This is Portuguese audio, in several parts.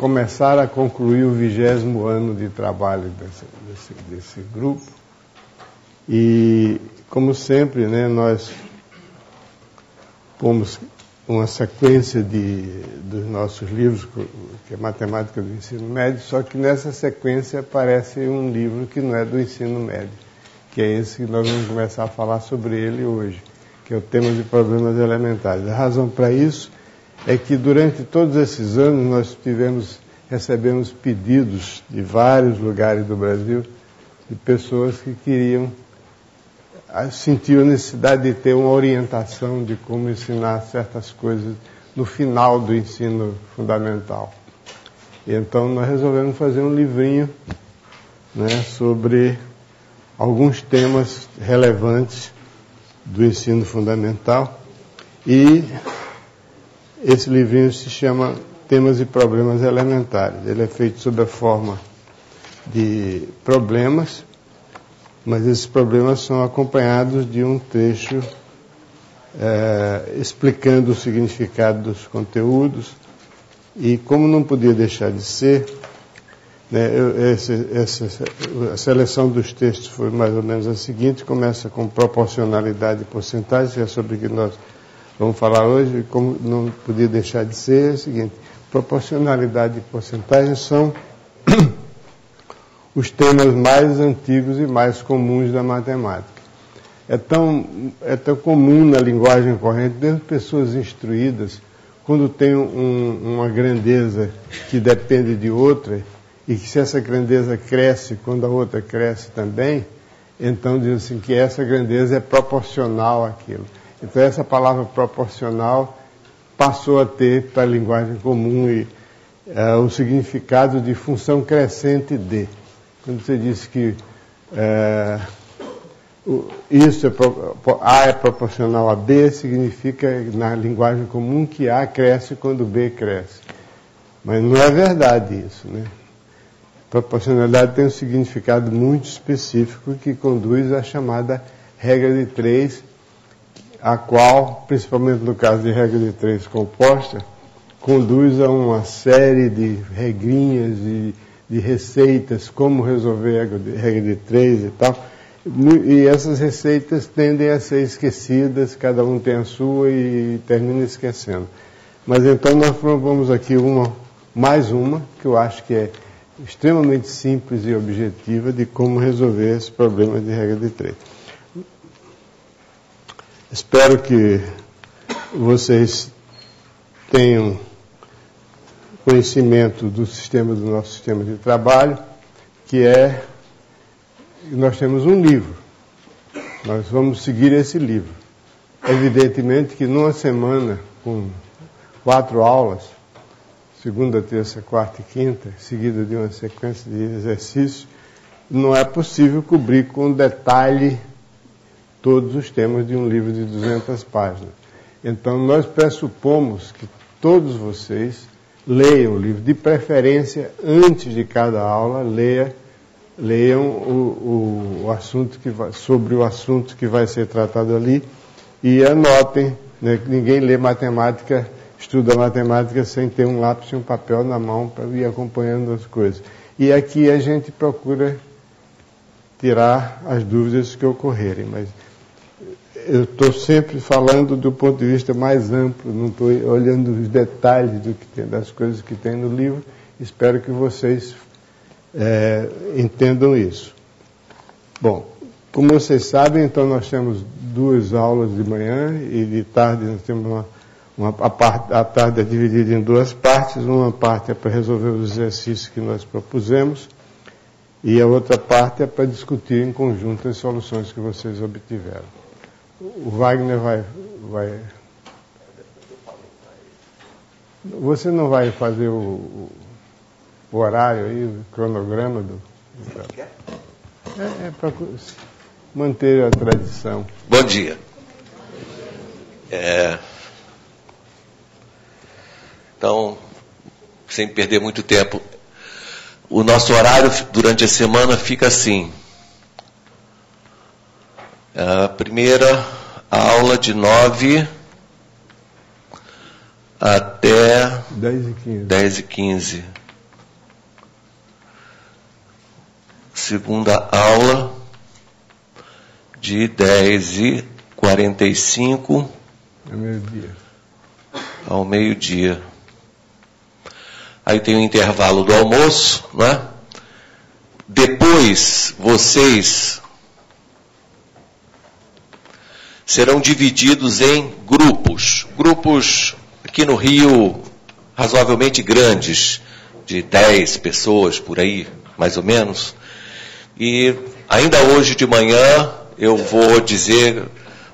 começaram a concluir o 20º ano de trabalho desse grupo. E, como sempre, né, nós pomos uma sequência dos nossos livros, que é Matemática do Ensino Médio, só que nessa sequência aparece um livro que não é do ensino médio, que é esse que nós vamos começar a falar sobre ele hoje, que é o Temas e Problemas Elementares. A razão para isso é que durante todos esses anos nós recebemos pedidos de vários lugares do Brasil de pessoas que sentiam a necessidade de ter uma orientação de como ensinar certas coisas no final do ensino fundamental. E então nós resolvemos fazer um livrinho, né, sobre alguns temas relevantes do ensino fundamental, e esse livrinho se chama Temas e Problemas Elementares. Ele é feito sob a forma de problemas, mas esses problemas são acompanhados de um trecho explicando o significado dos conteúdos. E como não podia deixar de ser, né, a seleção dos textos foi mais ou menos a seguinte: começa com proporcionalidade e porcentagem, que é sobre o que nós vamos falar hoje. E como não podia deixar de ser, é o seguinte: proporcionalidade e porcentagem são os temas mais antigos e mais comuns da matemática. É tão comum na linguagem corrente, mesmo pessoas instruídas, quando tem uma grandeza que depende de outra, e que se essa grandeza cresce quando a outra cresce também, então diz assim que essa grandeza é proporcional àquilo. Então essa palavra proporcional passou a ter, para a linguagem comum, o significado de função crescente de. Quando você diz que A é proporcional a B, significa, na linguagem comum, que A cresce quando B cresce. Mas não é verdade isso, né? Proporcionalidade tem um significado muito específico que conduz à chamada regra de 3, a qual, principalmente no caso de regra de 3 composta, conduz a uma série de regrinhas e de receitas, como resolver a regra de 3 e tal. E essas receitas tendem a ser esquecidas, cada um tem a sua e termina esquecendo. Mas então nós vamos aqui mais uma, que eu acho que é extremamente simples e objetiva, de como resolver esse problema de regra de 3. Espero que vocês tenham conhecimento do nosso sistema de trabalho, que é, nós temos um livro. Nós vamos seguir esse livro. Evidentemente que numa semana, com 4 aulas, segunda, terça, quarta e quinta, seguida de uma sequência de exercícios, não é possível cobrir com detalhe todos os temas de um livro de 200 páginas. Então nós pressupomos que todos vocês leiam o livro, de preferência, antes de cada aula, leiam o assunto sobre o assunto que vai ser tratado ali, e anotem, né? Ninguém lê matemática, estuda matemática sem ter um lápis e um papel na mão para ir acompanhando as coisas. E aqui a gente procura tirar as dúvidas que ocorrerem, mas eu estou sempre falando do ponto de vista mais amplo, não estou olhando os detalhes das coisas que tem no livro. Espero que vocês entendam isso. Bom, como vocês sabem, então nós temos 2 aulas de manhã, e de tarde nós temos a tarde é dividida em 2 partes. Uma parte é para resolver os exercícios que nós propusemos, e a outra parte é para discutir em conjunto as soluções que vocês obtiveram. O Wagner vai... Você não vai fazer o horário aí, o cronograma do... É para manter a tradição. Bom dia. Então, sem perder muito tempo, o nosso horário durante a semana fica assim. A primeira aula de 9 até 10h15. 10h15. segunda aula de 10h45 ao meio-dia. Aí tem o intervalo do almoço, né? Depois, vocês serão divididos em grupos. Grupos aqui no Rio razoavelmente grandes, de 10 pessoas por aí, mais ou menos. E ainda hoje de manhã eu vou dizer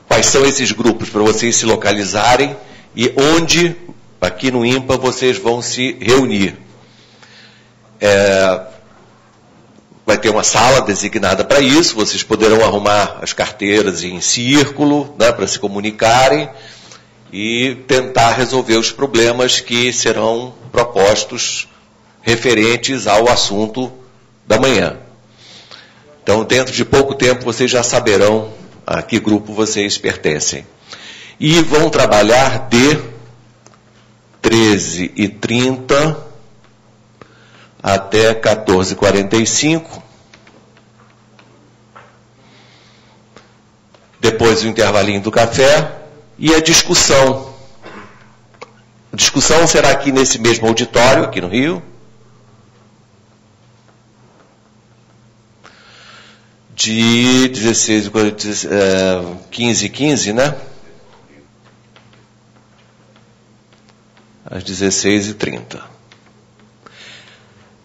quais são esses grupos para vocês se localizarem e onde, aqui no IMPA, vocês vão se reunir. Vai ter uma sala designada para isso, vocês poderão arrumar as carteiras em círculo, né, para se comunicarem e tentar resolver os problemas que serão propostos referentes ao assunto da manhã. Então, dentro de pouco tempo, vocês já saberão a que grupo vocês pertencem. E vão trabalhar de 13h30 até 14h45. Depois o intervalinho do café e a discussão. A discussão será aqui nesse mesmo auditório, aqui no Rio. De 15h15, né? Às 16h30.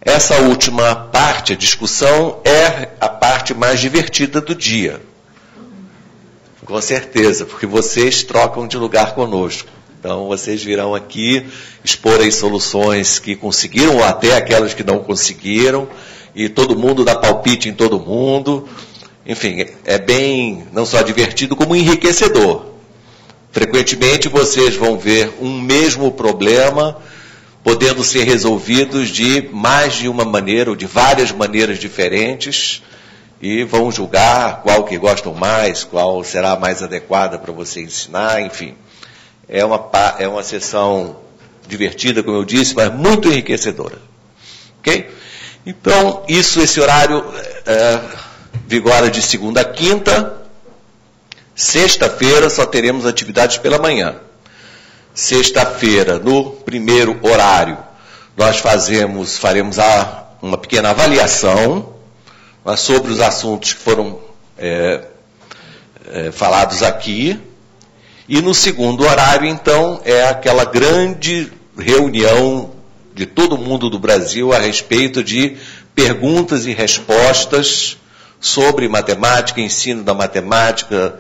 Essa última parte, a discussão, é a parte mais divertida do dia. Com certeza, porque vocês trocam de lugar conosco. Então, vocês virão aqui expor as soluções que conseguiram, ou até aquelas que não conseguiram, e todo mundo dá palpite em todo mundo. Enfim, é bem, não só divertido, como enriquecedor. Frequentemente, vocês vão ver um mesmo problema podendo ser resolvidos de mais de uma maneira, ou de várias maneiras diferentes, e vão julgar qual que gostam mais, qual será mais adequada para você ensinar, enfim. É uma sessão divertida, como eu disse, mas muito enriquecedora. Ok? Então, esse horário vigora de segunda a quinta. Sexta-feira só teremos atividades pela manhã. Sexta-feira, no primeiro horário, nós faremos uma pequena avaliação sobre os assuntos que foram falados aqui. E no segundo horário, então, é aquela grande reunião de todo mundo do Brasil a respeito de perguntas e respostas sobre matemática, ensino da matemática,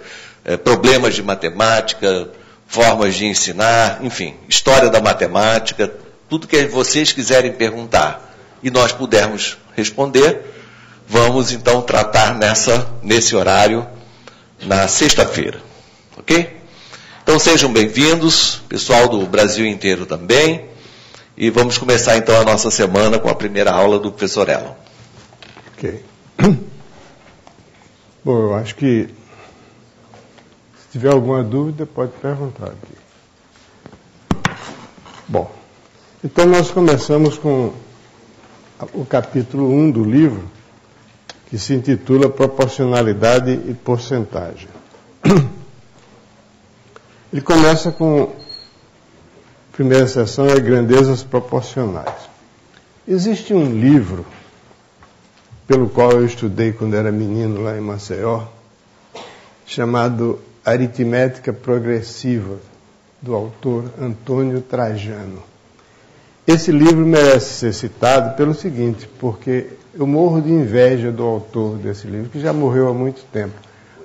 problemas de matemática, formas de ensinar, enfim, história da matemática, tudo que vocês quiserem perguntar e nós pudermos responder, vamos então tratar nesse horário na sexta-feira, ok? Então sejam bem-vindos, pessoal do Brasil inteiro também, e vamos começar então a nossa semana com a primeira aula do professor Elon. Ok. Bom, eu acho que se tiver alguma dúvida, pode perguntar aqui. Bom, então nós começamos com o capítulo 1 do livro, que se intitula Proporcionalidade e Porcentagem. Ele começa com, a primeira seção é Grandezas Proporcionais. Existe um livro, pelo qual eu estudei quando era menino lá em Maceió, chamado Aritmética Progressiva, do autor Antônio Trajano. Esse livro merece ser citado pelo seguinte, porque eu morro de inveja do autor desse livro, que já morreu há muito tempo,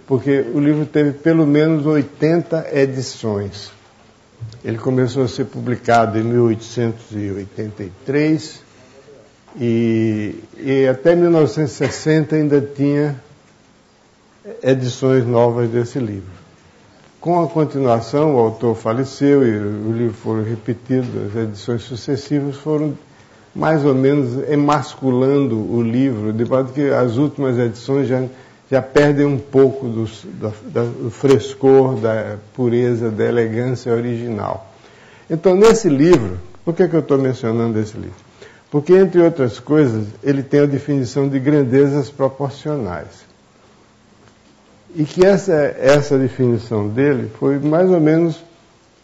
porque o livro teve pelo menos 80 edições. Ele começou a ser publicado em 1883 e até 1960 ainda tinha edições novas desse livro. Com a continuação, o autor faleceu e o livro foi repetido, as edições sucessivas foram mais ou menos emasculando o livro, de modo que as últimas edições já perdem um pouco do frescor, da pureza, da elegância original. Então, nesse livro, por que eu estou mencionando esse livro? Porque, entre outras coisas, ele tem a definição de grandezas proporcionais. E que essa definição dele foi mais ou menos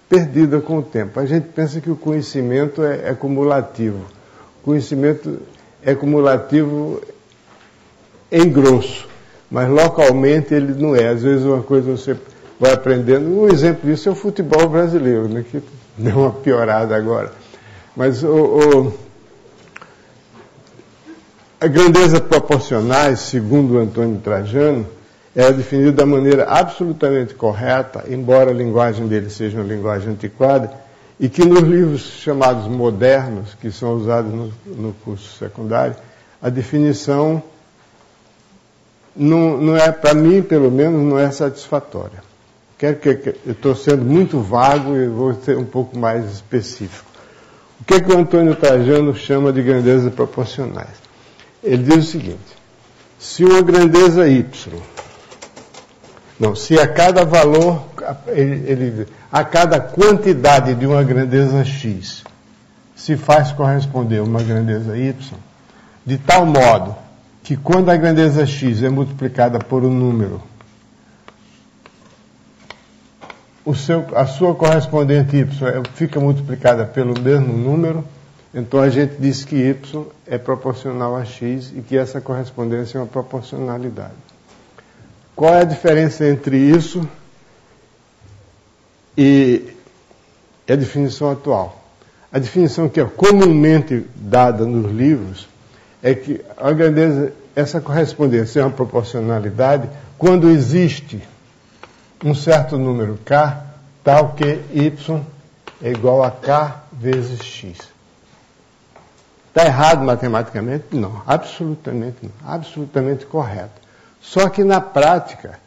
perdida com o tempo. A gente pensa que o conhecimento é cumulativo. O conhecimento é cumulativo em grosso, mas localmente ele não é. Às vezes uma coisa você vai aprendendo. Um exemplo disso é o futebol brasileiro, né, que deu uma piorada agora. Mas a grandeza proporcionais, segundo o Antônio Trajano, é definida da maneira absolutamente correta, embora a linguagem dele seja uma linguagem antiquada, e que nos livros chamados modernos, que são usados no curso secundário, a definição não é, para mim, pelo menos, não é satisfatória. Eu estou sendo muito vago e vou ser um pouco mais específico. O que o Antônio Trajano chama de grandezas proporcionais? Ele diz o seguinte: se uma grandeza y, se a cada valor, a cada quantidade de uma grandeza x se faz corresponder a uma grandeza y, de tal modo que quando a grandeza x é multiplicada por um número, a sua correspondente y fica multiplicada pelo mesmo número, então a gente diz que y é proporcional a x e que essa correspondência é uma proporcionalidade. Qual é a diferença entre isso e a definição atual? A definição que é comumente dada nos livros é que a grandeza, essa correspondência é uma proporcionalidade quando existe um certo número k, tal que y é igual a k vezes x. Está errado matematicamente? Não, absolutamente não. Absolutamente correto. Só que na prática,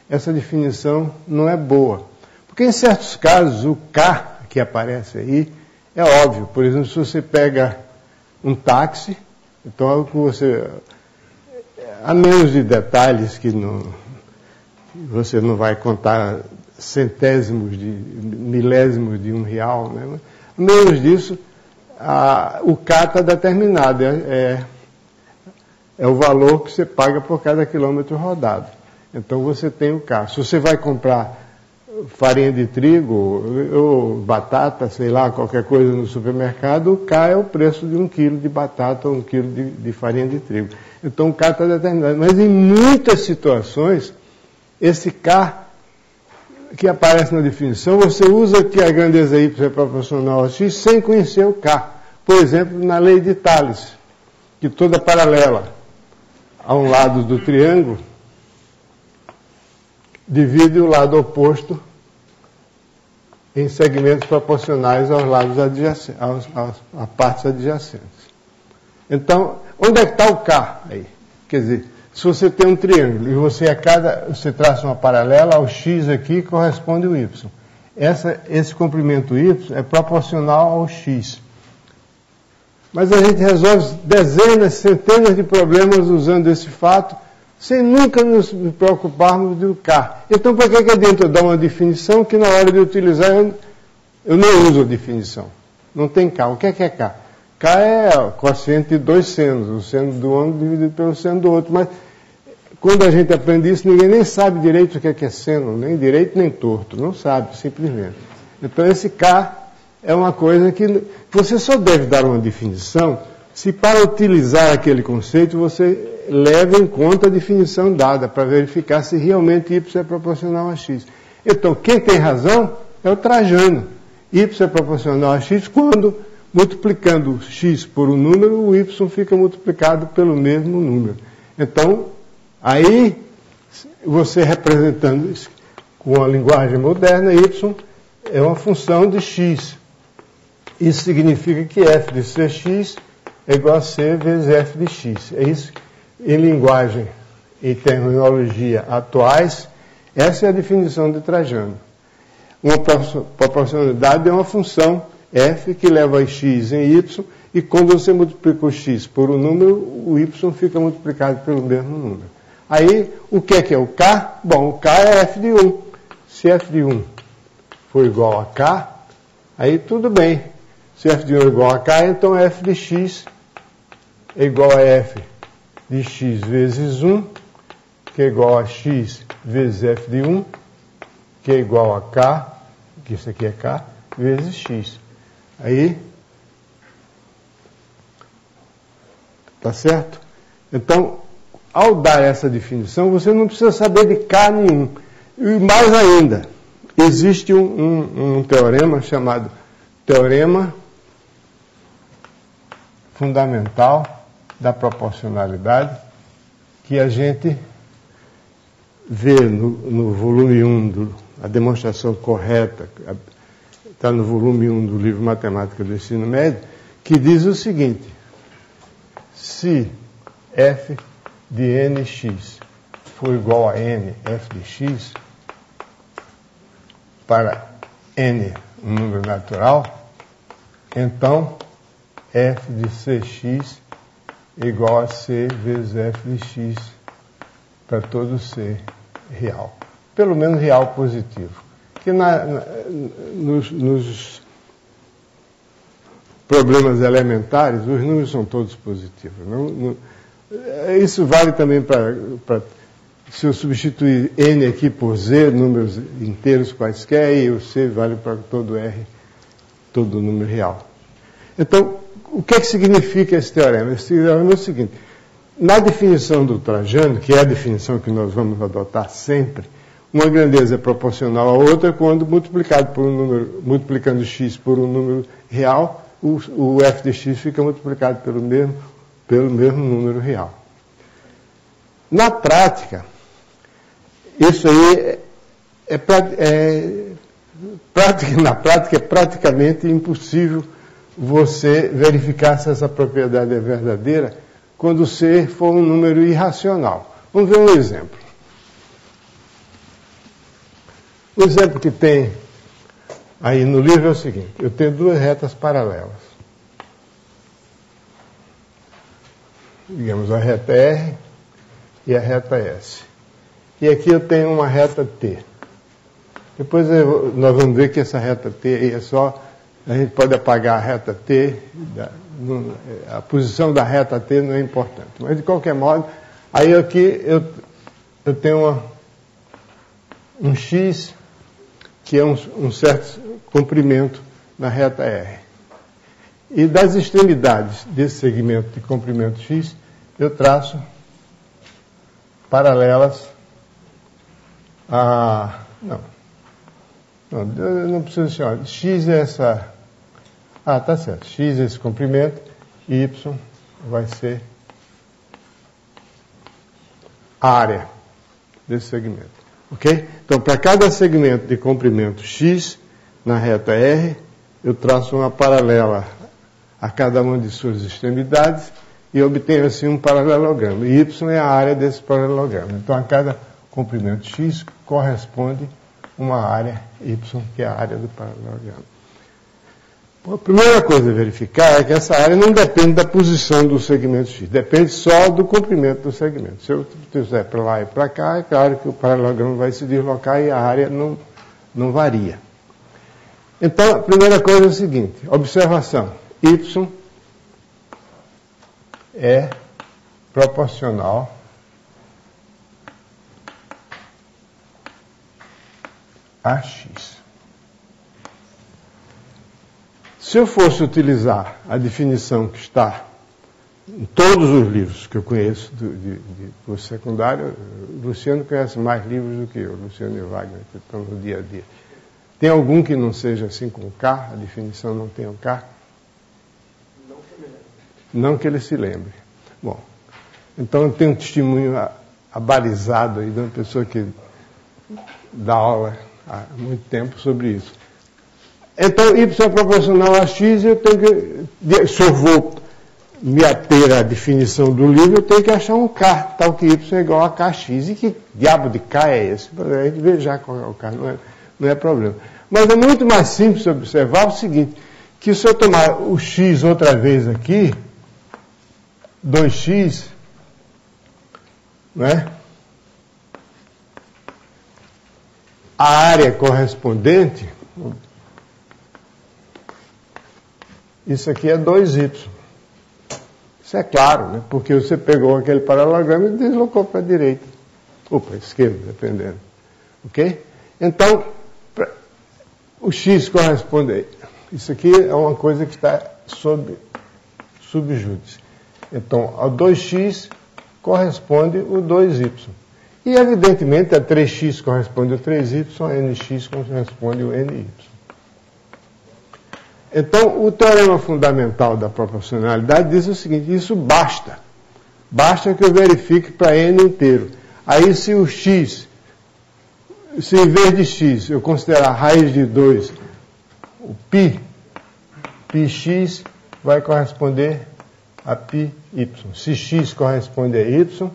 essa definição não é boa. Porque em certos casos, o K que aparece aí é óbvio. Por exemplo, se você pega um táxi, então há menos de detalhes que você não vai contar centésimos de milésimos de R$1, né? Menos disso, o K está determinado. É o valor que você paga por cada quilômetro rodado. Então você tem o K. Se você vai comprar farinha de trigo ou batata, sei lá, qualquer coisa no supermercado, o K é o preço de 1 quilo de batata ou 1 quilo de farinha de trigo. Então o K está determinado. Mas em muitas situações, esse K que aparece na definição, você usa que a grandeza y é proporcional a x sem conhecer o K. Por exemplo, na lei de Tales, que toda paralela a um lado do triângulo divide o lado oposto em segmentos proporcionais aos lados adjacentes, às partes adjacentes. Então, onde é que está o K aí? Quer dizer, se você tem um triângulo e você traça uma paralela, ao x aqui corresponde o y. Esse comprimento y é proporcional ao x. Mas a gente resolve dezenas, centenas de problemas usando esse fato, sem nunca nos preocuparmos do K. Então, para que adianta eu dar uma definição que na hora de utilizar eu não uso a definição? Não tem K. O que é K? K é o quociente de dois senos, o seno do ângulo dividido pelo seno do outro. Mas quando a gente aprende isso, ninguém nem sabe direito o que é seno, nem direito nem torto. Não sabe, simplesmente. Então, esse K é uma coisa que você só deve dar uma definição se, para utilizar aquele conceito, você leva em conta a definição dada, para verificar se realmente y é proporcional a x. Então, quem tem razão é o Trajano. Y é proporcional a x quando, multiplicando x por um número, o y fica multiplicado pelo mesmo número. Então, aí, você representando isso com a linguagem moderna, y é uma função de x. Isso significa que f de cx é igual a c vezes f de x. É isso, em linguagem e terminologia atuais, essa é a definição de Trajano. Uma proporcionalidade é uma função f que leva x em y, e quando você multiplica o x por um número, o y fica multiplicado pelo mesmo número. Aí, o que é o k? Bom, o k é f de 1. Se f de 1 for igual a k, aí tudo bem. Se f de 1 é igual a k, então f de x é igual a f de x vezes 1, que é igual a x vezes f de 1, que é igual a k, que isso aqui é k, vezes x. Aí, tá certo? Então, ao dar essa definição, você não precisa saber de k nenhum. E mais ainda, existe um teorema chamado teorema fundamental da proporcionalidade, que a gente vê no volume 1, a demonstração correta, está no volume 1 do livro Matemática do Ensino Médio, que diz o seguinte: se f de nx for igual a n f de x, para n um número natural, então f de cx é igual a c vezes f de x para todo c real. Pelo menos real positivo. Que nos problemas elementares, os números são todos positivos. Isso vale também para... Se eu substituir n aqui por z, números inteiros quaisquer, e o c vale para todo r, todo número real. Então, o que significa esse teorema? Esse teorema é o seguinte: na definição do Trajano, que é a definição que nós vamos adotar sempre, uma grandeza é proporcional a outra quando multiplicado por um número, multiplicando x por um número real, o f de x fica multiplicado pelo mesmo número real. Na prática, isso aí na prática é praticamente impossível você verificar se essa propriedade é verdadeira quando c for um número irracional. Vamos ver um exemplo. O exemplo que tem aí no livro é o seguinte: eu tenho duas retas paralelas. Digamos a reta R e a reta S. E aqui eu tenho uma reta T. Depois nós vamos ver que essa reta T aí é só... A gente pode apagar a reta T, a posição da reta T não é importante. Mas, de qualquer modo, aí aqui eu tenho um X, que é um certo comprimento na reta R. E das extremidades desse segmento de comprimento X, eu traço paralelas a... Não precisa chamar. X é essa... tá certo. X é esse comprimento, y vai ser a área desse segmento. Ok? Então, para cada segmento de comprimento x na reta R, eu traço uma paralela a cada uma de suas extremidades e obtenho assim um paralelogramo. E y é a área desse paralelogramo. Então, a cada comprimento x corresponde uma área y, que é a área do paralelogramo. A primeira coisa a verificar é que essa área não depende da posição do segmento x, depende só do comprimento do segmento. Se eu fizer para lá e para cá, é claro que o paralelogramo vai se deslocar e a área não varia. Então, a primeira coisa é o seguinte: observação, y é proporcional a x. Se eu fosse utilizar a definição que está em todos os livros que eu conheço de curso secundário, o Luciano conhece mais livros do que eu, Luciano e Wagner, que estão no dia a dia. Tem algum que não seja assim com K? A definição não tem o K? Não que ele se lembre. Bom, então eu tenho um testemunho abalizado aí de uma pessoa que dá aula há muito tempo sobre isso. Então, y é proporcional a x, eu tenho que, se eu vou me ater à definição do livro, eu tenho que achar um k, tal que y é igual a kx. E que diabo de k é esse? A gente vê já qual é o k, não é problema. Mas é muito mais simples observar o seguinte, que se eu tomar o x outra vez aqui, 2x, né? A área correspondente, isso aqui é 2y. Isso é claro, né? Porque você pegou aquele paralelogramo e deslocou para a direita. Ou para a esquerda, dependendo. Ok? Então, o x corresponde a... Isso aqui é uma coisa que está sob subjúdice. Então, ao 2x corresponde o 2y. E, evidentemente, a 3x corresponde ao 3y, a nx corresponde ao ny. Então, o teorema fundamental da proporcionalidade diz o seguinte: isso basta. Basta que eu verifique para n inteiro. Aí, se o x, se em vez de x eu considerar a raiz de 2, o πx vai corresponder a πy. Se x corresponde a y,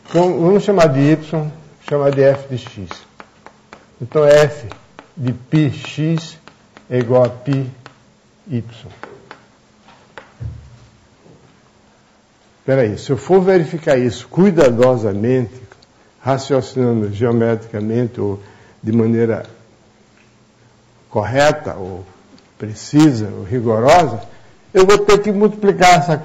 então, vamos chamar de y, chamar de f de x. Então, f de πx é igual a πy. Espera aí, se eu for verificar isso cuidadosamente, raciocinando geometricamente ou de maneira correta ou precisa ou rigorosa, eu vou ter que multiplicar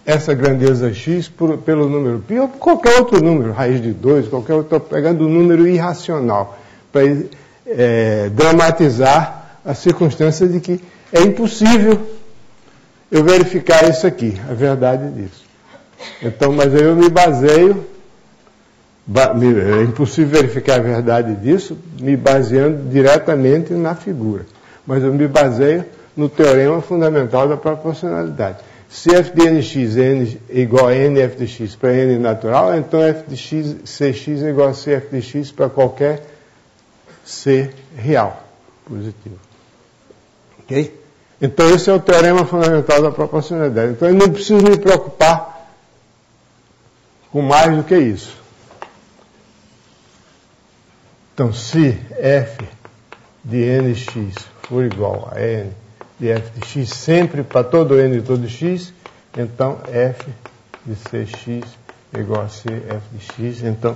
essa grandeza x pelo número π ou por qualquer outro número, raiz de 2, qualquer outro. Estou pegando um número irracional para dramatizar a circunstância de que é impossível eu verificar isso aqui, a verdade disso. Então, mas aí eu me baseio, é impossível verificar a verdade disso, me baseando diretamente na figura. Mas eu me baseio no teorema fundamental da proporcionalidade. Se f de nx é igual a nf de x para n natural, então f de x, cx é igual a cf de x para qualquer c real, positivo. Ok? Então, esse é o teorema fundamental da proporcionalidade. Então, eu não preciso me preocupar com mais do que isso. Então, se f de nx for igual a n de f de x sempre para todo n e todo x, então f de cx é igual a cf de x. Então,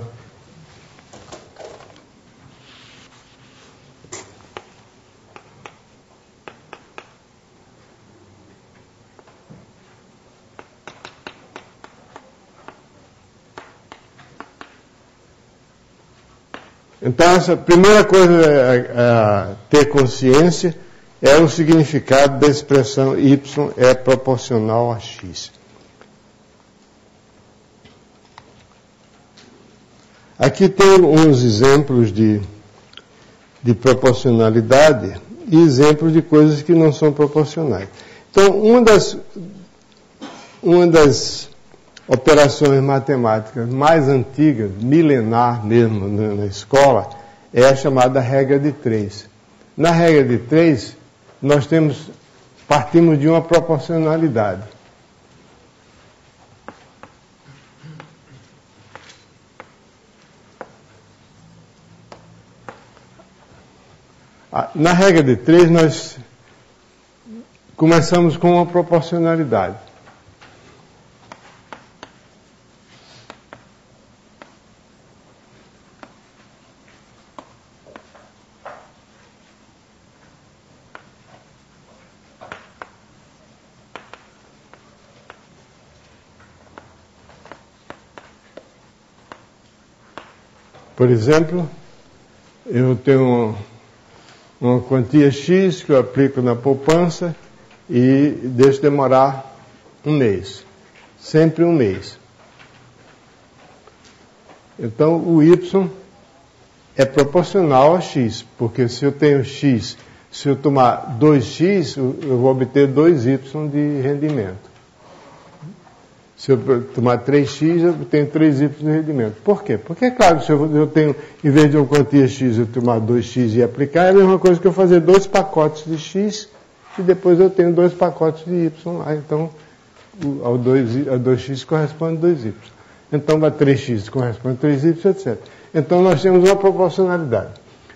essa primeira coisa a ter consciência é o significado da expressão y é proporcional a x. Aqui tem uns exemplos de proporcionalidade e exemplos de coisas que não são proporcionais. Então, uma das operações matemáticas mais antigas, milenar mesmo na escola, é a chamada regra de 3. Na regra de 3, nós partimos de uma proporcionalidade. Na regra de 3, nós começamos com uma proporcionalidade. Por exemplo, eu tenho uma quantia X que eu aplico na poupança e deixo demorar um mês. Sempre um mês. Então, o Y é proporcional a X, porque se eu tenho X, se eu tomar 2X, eu vou obter 2Y de rendimento. Se eu tomar 3x, eu tenho 3y de rendimento. Por quê? Porque, é claro, se eu tenho, em vez de uma quantia x, eu tomar 2x e aplicar, é a mesma coisa que eu fazer 2 pacotes de x e depois eu tenho 2 pacotes de y lá. Então, a 2x corresponde a 2y. Então, a 3x corresponde a 3y, etc. Então, nós temos uma proporcionalidade.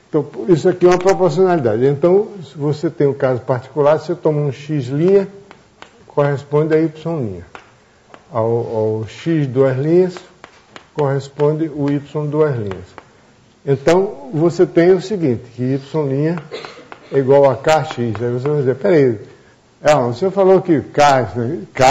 Então, isso aqui é uma proporcionalidade. Então, se você tem um caso particular, se eu tomo um x', corresponde a y'. Ao x duas linhas corresponde o y duas linhas. Então, você tem o seguinte, que y' é igual a kx. Aí você vai dizer, peraí, Você falou que K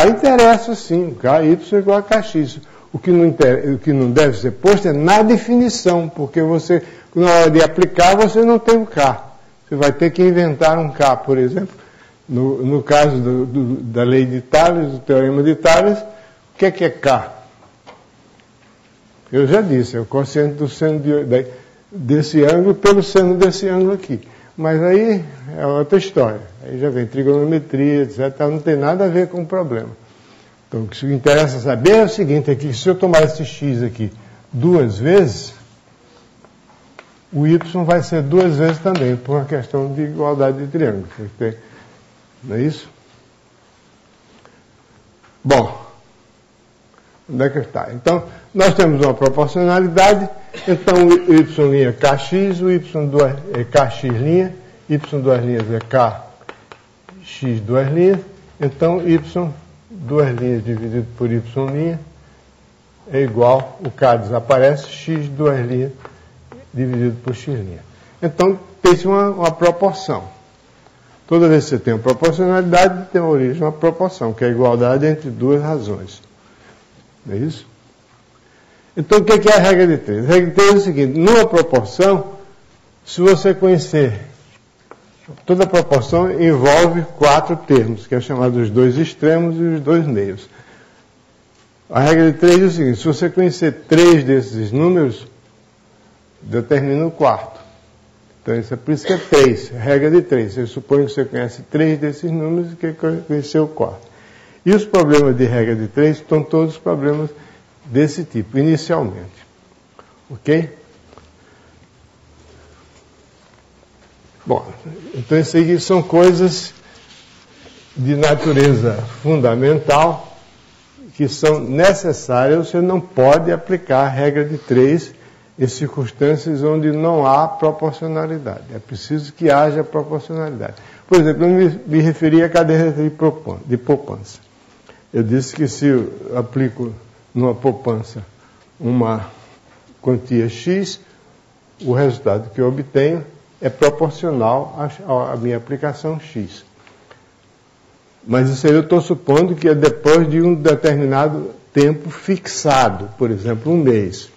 interessa sim, KY igual a KX. O que não deve ser posto é na definição, porque você, na hora de aplicar, você não tem o K. Você vai ter que inventar um K, por exemplo. No caso da lei de Tales, do teorema de Tales, o que é K? Eu já disse, é o quociente do seno desse ângulo pelo seno desse ângulo aqui. Mas aí é outra história. Aí já vem trigonometria, etc. Não tem nada a ver com o problema. Então, o que interessa saber é o seguinte, é que se eu tomar esse x aqui 2 vezes, o y vai ser 2 vezes também, por uma questão de igualdade de triângulo. Não é isso? Bom, onde é que está? Então, nós temos uma proporcionalidade, então o y' é kx, o y' é kx', y' é kx', então y 2' dividido por y' é igual, o k desaparece, x 2' dividido por x'. Então, tem-se uma proporção. Toda vez que você tem uma proporcionalidade, tem uma origem uma proporção, que é a igualdade entre duas razões. Não é isso? Então, o que é a regra de 3? A regra de 3 é o seguinte, numa proporção, se você conhecer, toda proporção envolve 4 termos, que é chamado os 2 extremos e os 2 meios. A regra de 3 é o seguinte, se você conhecer 3 desses números, determina o quarto. Então, isso é por isso que é 3, regra de 3. Você supõe que você conhece 3 desses números e quer conhecer o quarto. E os problemas de regra de 3 estão todos os problemas desse tipo, inicialmente. Ok? Bom, então isso aí são coisas de natureza fundamental que são necessárias. Você não pode aplicar a regra de 3 em circunstâncias onde não há proporcionalidade. É preciso que haja proporcionalidade. Por exemplo, eu me referi à cadeira de poupança. Eu disse que se eu aplico numa poupança uma quantia X, o resultado que eu obtenho é proporcional à minha aplicação X. Mas isso aí eu estou supondo que é depois de um determinado tempo fixado, por exemplo, um mês.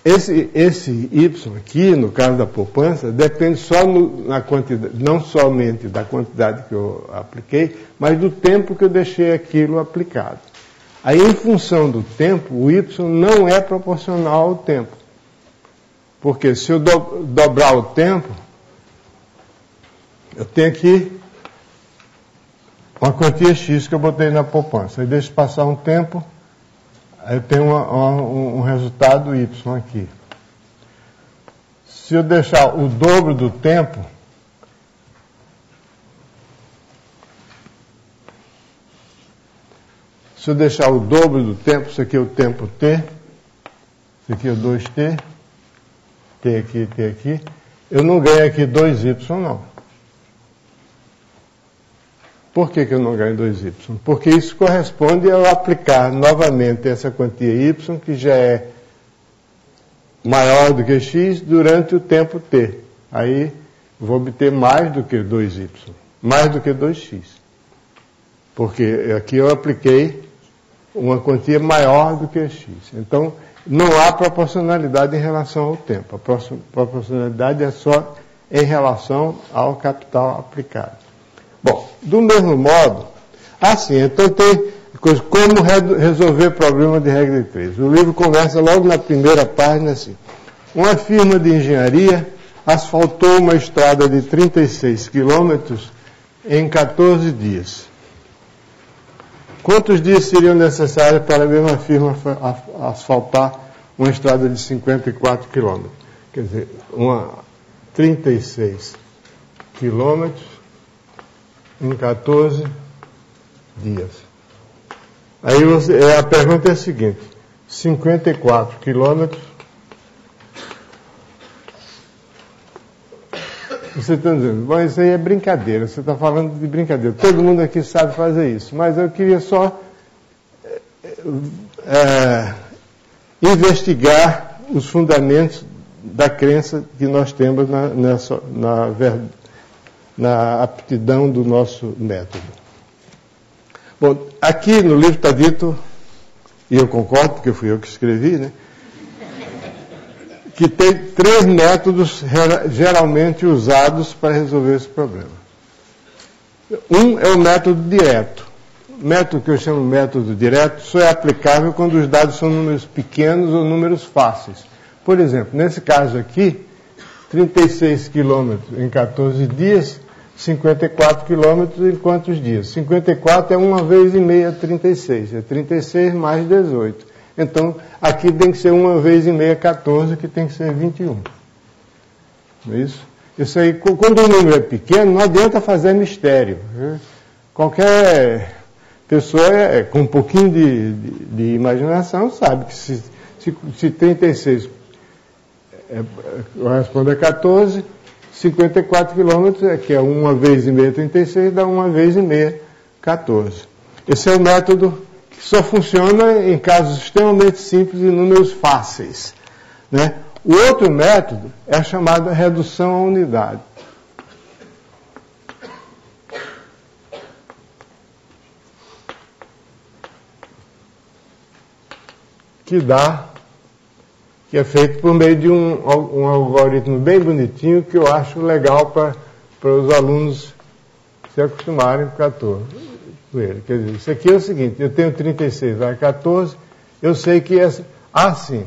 Esse Y aqui, no caso da poupança, depende só na quantidade, não somente da quantidade que eu apliquei, mas do tempo que eu deixei aquilo aplicado. Aí, em função do tempo, o Y não é proporcional ao tempo. Porque se eu dobrar o tempo, eu tenho aqui uma quantia X que eu botei na poupança. Aí deixo passar um tempo, aí eu tenho um resultado Y aqui. Se eu deixar o dobro do tempo, isso aqui é o tempo T, isso aqui é o 2T, T aqui, eu não ganho aqui 2Y não. Por que eu não ganho 2Y? Porque isso corresponde ao aplicar novamente essa quantia Y, que já é maior do que X, durante o tempo T. Aí vou obter mais do que 2Y, mais do que 2X. Porque aqui eu apliquei uma quantia maior do que X. Então, não há proporcionalidade em relação ao tempo. A proporcionalidade é só em relação ao capital aplicado. Bom, do mesmo modo, então tem coisa, como resolver problema de regra de 3. O livro começa logo na primeira página assim. Uma firma de engenharia asfaltou uma estrada de 36 quilômetros em 14 dias. Quantos dias seriam necessários para a mesma firma asfaltar uma estrada de 54 quilômetros? Quer dizer, 36 quilômetros em 14 dias. Aí a pergunta é a seguinte: 54 quilômetros. Você está dizendo, bom, isso aí é brincadeira, você está falando de brincadeira. Todo mundo aqui sabe fazer isso, mas eu queria só investigar os na aptidão do nosso método. Bom, aqui no livro está dito, e eu concordo, porque fui eu que escrevi, né? Que tem 3 métodos geralmente usados para resolver esse problema. Um é o método direto. O método que eu chamo de método direto só é aplicável quando os dados são números pequenos ou números fáceis. Por exemplo, nesse caso aqui, 36 quilômetros em 14 dias, 54 quilômetros em quantos dias? 54 é 1 vez e meia 36, é 36 mais 18. Então, aqui tem que ser 1 vez e meia 14, que tem que ser 21. Não é isso? Isso aí, quando o número é pequeno, não adianta fazer mistério. Qualquer pessoa com um pouquinho de imaginação sabe que se 36 corresponde a 14, 54 quilômetros, que é 1 vez e meia 36, dá 1 vez e meia 14. Esse é o método que só funciona em casos extremamente simples e números fáceis, né? O outro método é a chamada redução à unidade. Que é feito por meio de um algoritmo bem bonitinho que eu acho legal para os alunos se acostumarem com ele. Quer dizer, isso aqui é o seguinte, eu tenho 36 vai 14, eu sei que sim.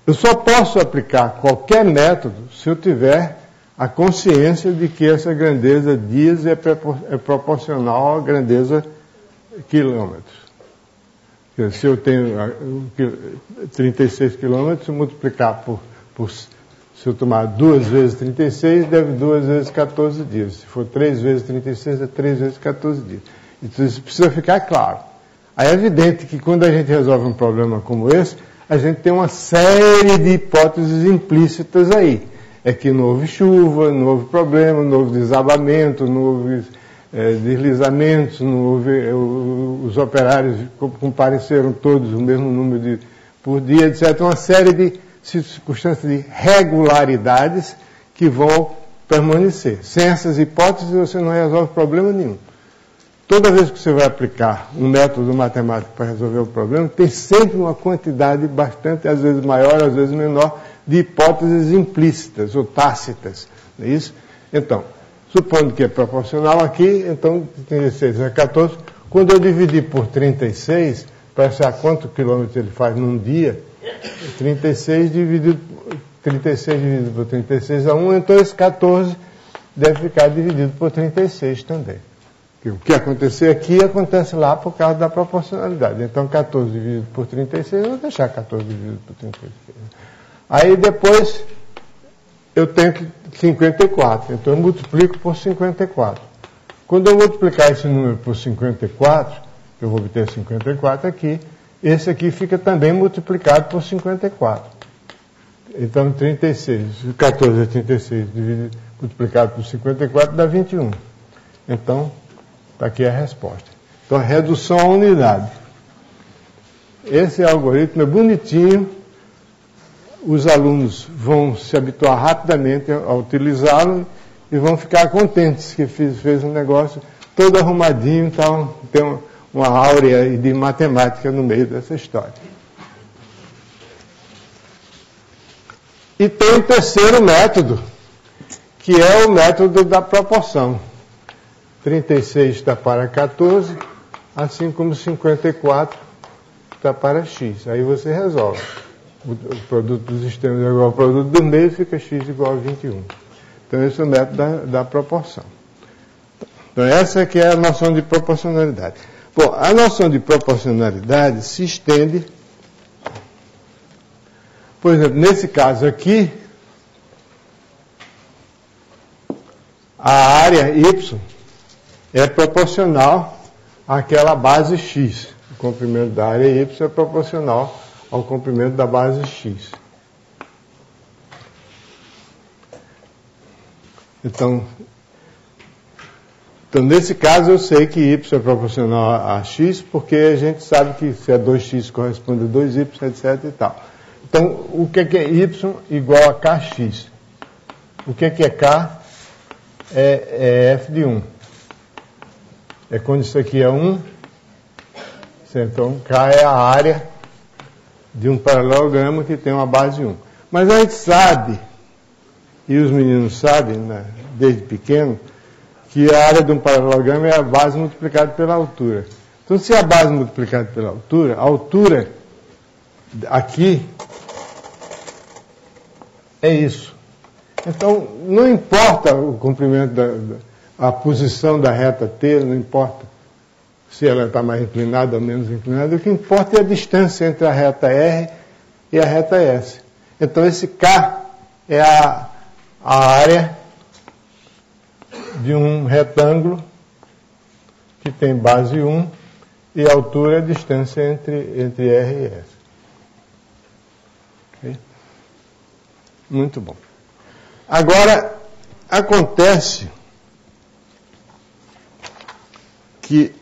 Eu só posso aplicar qualquer método se eu tiver a consciência de que essa grandeza dias é proporcional à grandeza quilômetros. Se eu tenho 36 quilômetros, multiplicar se eu tomar 2 vezes 36, deve 2 vezes 14 dias. Se for 3 vezes 36, é 3 vezes 14 dias. Então isso precisa ficar claro. Aí é evidente que quando a gente resolve um problema como esse, a gente tem uma série de hipóteses implícitas aí. É que não houve chuva, não houve problema, não houve desabamento, não houve deslizamentos, não houve, os operários compareceram todos o mesmo número por dia, etc. Uma série de circunstâncias de regularidades que vão permanecer. Sem essas hipóteses você não resolve problema nenhum. Toda vez que você vai aplicar um método matemático para resolver o problema, tem sempre uma quantidade bastante, às vezes maior, às vezes menor, de hipóteses implícitas ou tácitas. Não é isso? Então, supondo que é proporcional aqui, então 36 a 14. Quando eu dividir por 36, para achar quanto quilômetros ele faz num dia, 36 dividido por 36 a 1, então esse 14 deve ficar dividido por 36 também. O que acontecer aqui, acontece lá por causa da proporcionalidade. Então 14 dividido por 36, eu vou deixar 14 dividido por 36. Aí depois eu tenho 54, então eu multiplico por 54. Quando eu multiplicar esse número por 54, eu vou obter 54 aqui, esse aqui fica também multiplicado por 54. Então 36, 14 é 36, multiplicado por 54 dá 21. Então, está aqui a resposta. Então, a redução à unidade. Esse algoritmo é bonitinho, os alunos vão se habituar rapidamente a utilizá-lo e vão ficar contentes que fez um negócio todo arrumadinho, então tem uma áurea de matemática no meio dessa história. E tem o terceiro método, que é o método da proporção. 36 está para 14, assim como 54 está para x. Aí você resolve. O produto dos extremos é igual ao produto do meio, fica x igual a 21. Então esse é o método da proporção. Então essa que é a noção de proporcionalidade. Bom, a noção de proporcionalidade se estende, por exemplo, nesse caso aqui, a área y é proporcional àquela base x. O comprimento da área y é proporcional ao comprimento da base x. Então, nesse caso, eu sei que y é proporcional a x, porque a gente sabe que se é 2x corresponde a 2y, etc. e tal. Então, o que é y igual a kx? O que é K? É f de 1. É quando isso aqui é 1. Então, K é a área de um paralelogramo que tem uma base 1. Mas a gente sabe, e os meninos sabem, né, desde pequeno, que a área de um paralelogramo é a base multiplicada pela altura. Então, se é a base multiplicada pela altura, a altura aqui é isso. Então, não importa o comprimento, a posição da reta T, não importa se ela está mais inclinada ou menos inclinada, o que importa é a distância entre a reta R e a reta S. Então, esse K é a área de um retângulo que tem base 1 e a altura é a distância entre R e S. Okay? Muito bom. Agora, acontece que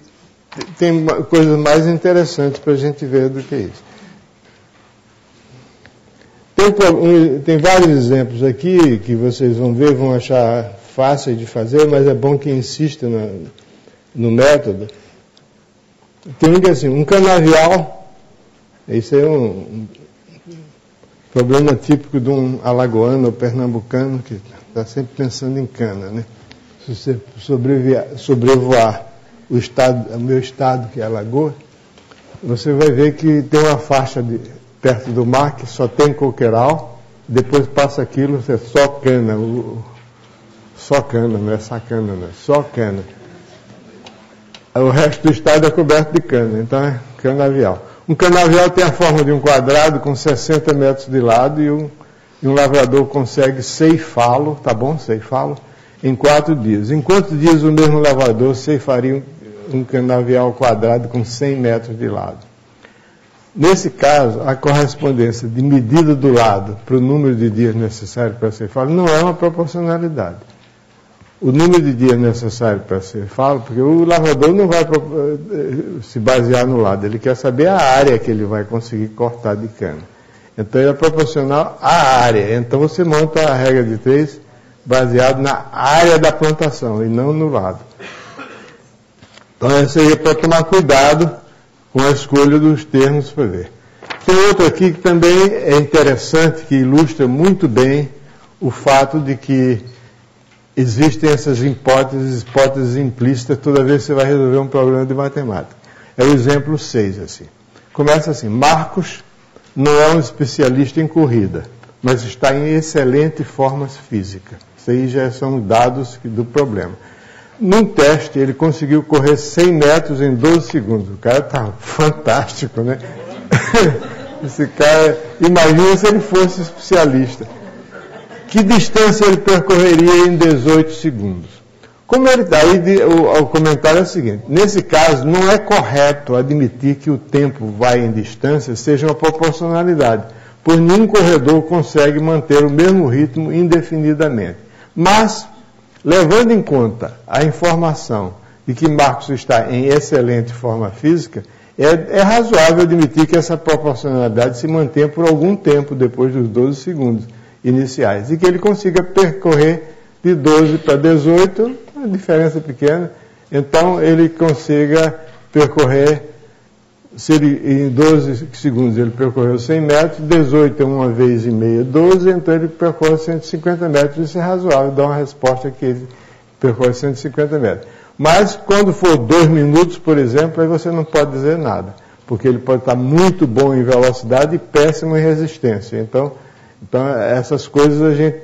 tem coisas mais interessantes para a gente ver do que isso. Tem vários exemplos aqui que vocês vão ver, vão achar fácil de fazer, mas é bom que insista no método. Tem um que é assim, um canavial, isso é um problema típico de um alagoano ou pernambucano que está sempre pensando em cana, né? Se você sobrevoar o meu estado, que é Alagoas, você vai ver que tem uma faixa perto do mar que só tem coqueiral, depois passa aquilo, você só cana, só cana, não é sacana, não é só cana. O resto do estado é coberto de cana, então é canavial. Um canavial tem a forma de um quadrado com 60 metros de lado e um lavrador consegue ceifá-lo, tá bom? Ceifá-lo em 4 dias. Em quantos dias o mesmo lavrador ceifaria um canavial quadrado com 100 metros de lado? Nesse caso, a correspondência de medida do lado para o número de dias necessário para ceifá-lo não é uma proporcionalidade. O número de dias necessário para ceifá-lo, porque o lavrador não vai se basear no lado, ele quer saber a área que ele vai conseguir cortar de cana. Então, ele é proporcional à área. Então, você monta a regra de 3 baseado na área da plantação e não no lado. Então, isso aí é para tomar cuidado com a escolha dos termos para ver. Tem outro aqui que também é interessante, que ilustra muito bem o fato de que existem essas hipóteses implícitas toda vez que você vai resolver um problema de matemática. É o exemplo 6, assim. Começa assim, Marcos não é um especialista em corrida, mas está em excelente forma física. Isso aí já são dados do problema. Num teste, ele conseguiu correr 100 metros em 12 segundos. O cara está fantástico, né? Esse cara, imagina se ele fosse especialista. Que distância ele percorreria em 18 segundos? O comentário é o seguinte: nesse caso, não é correto admitir que o tempo vai em distância seja uma proporcionalidade, pois nenhum corredor consegue manter o mesmo ritmo indefinidamente. Mas, levando em conta a informação de que Marcos está em excelente forma física, é razoável admitir que essa proporcionalidade se mantém por algum tempo depois dos 12 segundos iniciais, e que ele consiga percorrer de 12 para 18, uma diferença pequena, então ele consiga percorrer, se ele, em 12 segundos ele percorreu 100 metros, 18 é uma vez e meia, 12, então ele percorre 150 metros, isso é razoável, dá uma resposta que ele percorre 150 metros. Mas quando for 2 minutos, por exemplo, aí você não pode dizer nada, porque ele pode estar muito bom em velocidade e péssimo em resistência. Então essas coisas a gente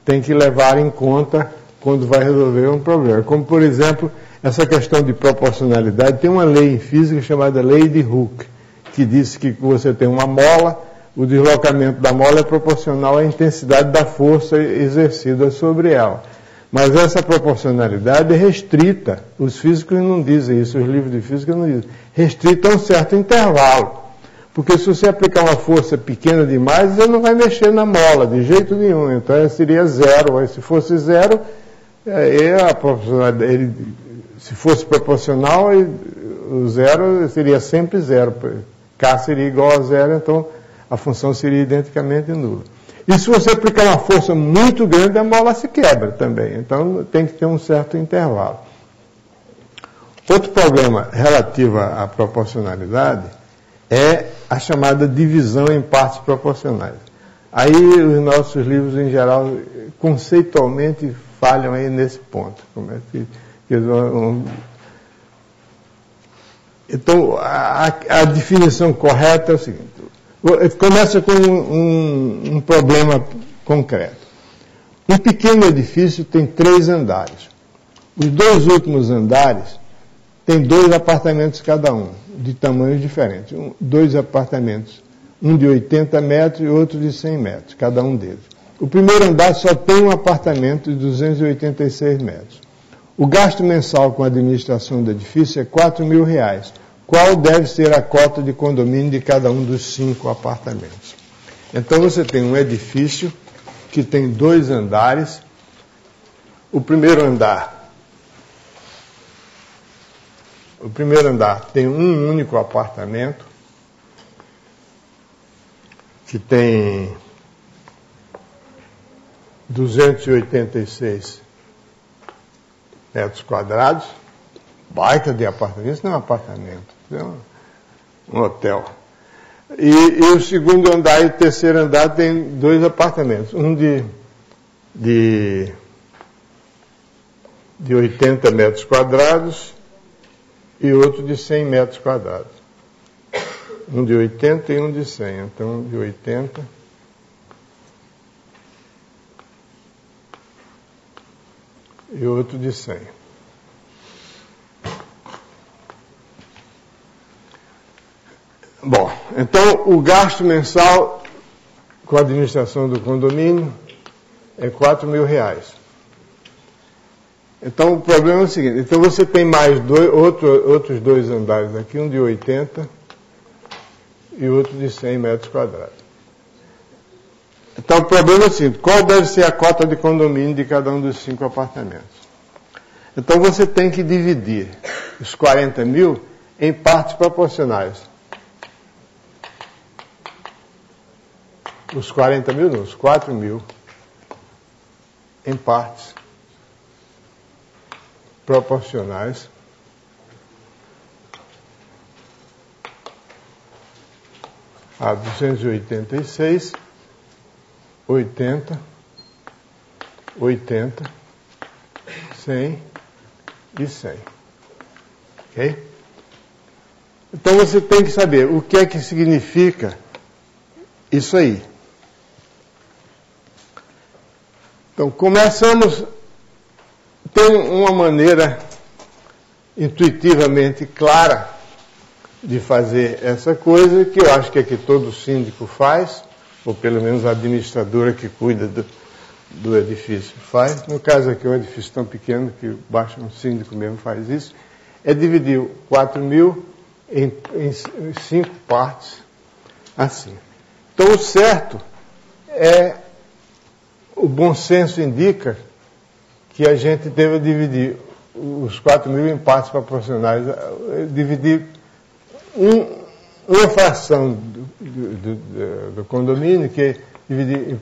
tem que levar em conta quando vai resolver um problema. Como, por exemplo, essa questão de proporcionalidade. Tem uma lei em física chamada lei de Hooke, que diz que você tem uma mola, o deslocamento da mola é proporcional à intensidade da força exercida sobre ela. Mas essa proporcionalidade é restrita. Os físicos não dizem isso, os livros de física não dizem. Restrita a um certo intervalo. Porque se você aplicar uma força pequena demais, você não vai mexer na mola, de jeito nenhum. Então, seria 0. Aí, se fosse 0, se fosse proporcional, o 0 seria sempre 0. K seria igual a 0, então a função seria identicamente nula. E se você aplicar uma força muito grande, a mola se quebra também. Então tem que ter um certo intervalo. Outro problema relativo à proporcionalidade é a chamada divisão em partes proporcionais. Aí os nossos livros, em geral, conceitualmente falham aí nesse ponto. Como é que eles vão... Então, a definição correta é o seguinte: começa com um problema concreto. Um pequeno edifício tem 3 andares. Os 2 últimos andares têm 2 apartamentos cada um, de tamanhos diferentes. 2 apartamentos, um de 80 metros e outro de 100 metros, cada um deles. O primeiro andar só tem um apartamento de 286 metros. O gasto mensal com a administração do edifício é R$4.000. Qual deve ser a cota de condomínio de cada um dos 5 apartamentos? Então você tem um edifício que tem 2 andares. O primeiro andar tem um único apartamento que tem 286 metros quadrados, baita de apartamento. Isso não é um apartamento, isso é um hotel. E o segundo andar e o terceiro andar tem 2 apartamentos, um de 80 metros quadrados e outro de 100 metros quadrados. Um de 80 e um de 100. Então, um de 80 e outro de 100. Bom, então o gasto mensal com a administração do condomínio é R$4.000. Então o problema é o seguinte: então você tem mais outros 2 andares aqui, um de 80 e outro de 100 metros quadrados. Então o problema é o seguinte: qual deve ser a cota de condomínio de cada um dos 5 apartamentos? Então você tem que dividir os 40.000 em partes proporcionais. Os 40.000 não, os 4.000 em partes proporcionais a 286, 80, 80, 100 e 100. Ok? Então você tem que saber o que é que significa isso aí. Então, tem uma maneira intuitivamente clara de fazer essa coisa, que eu acho que é que todo síndico faz, ou pelo menos a administradora que cuida do edifício faz. No caso aqui, um edifício tão pequeno que basta um síndico mesmo faz isso, é dividir 4.000 em 5 partes, assim. Então, o certo é... O bom senso indica que a gente deve dividir os 4.000 em partes proporcionais, dividir uma fração do condomínio, que é dividir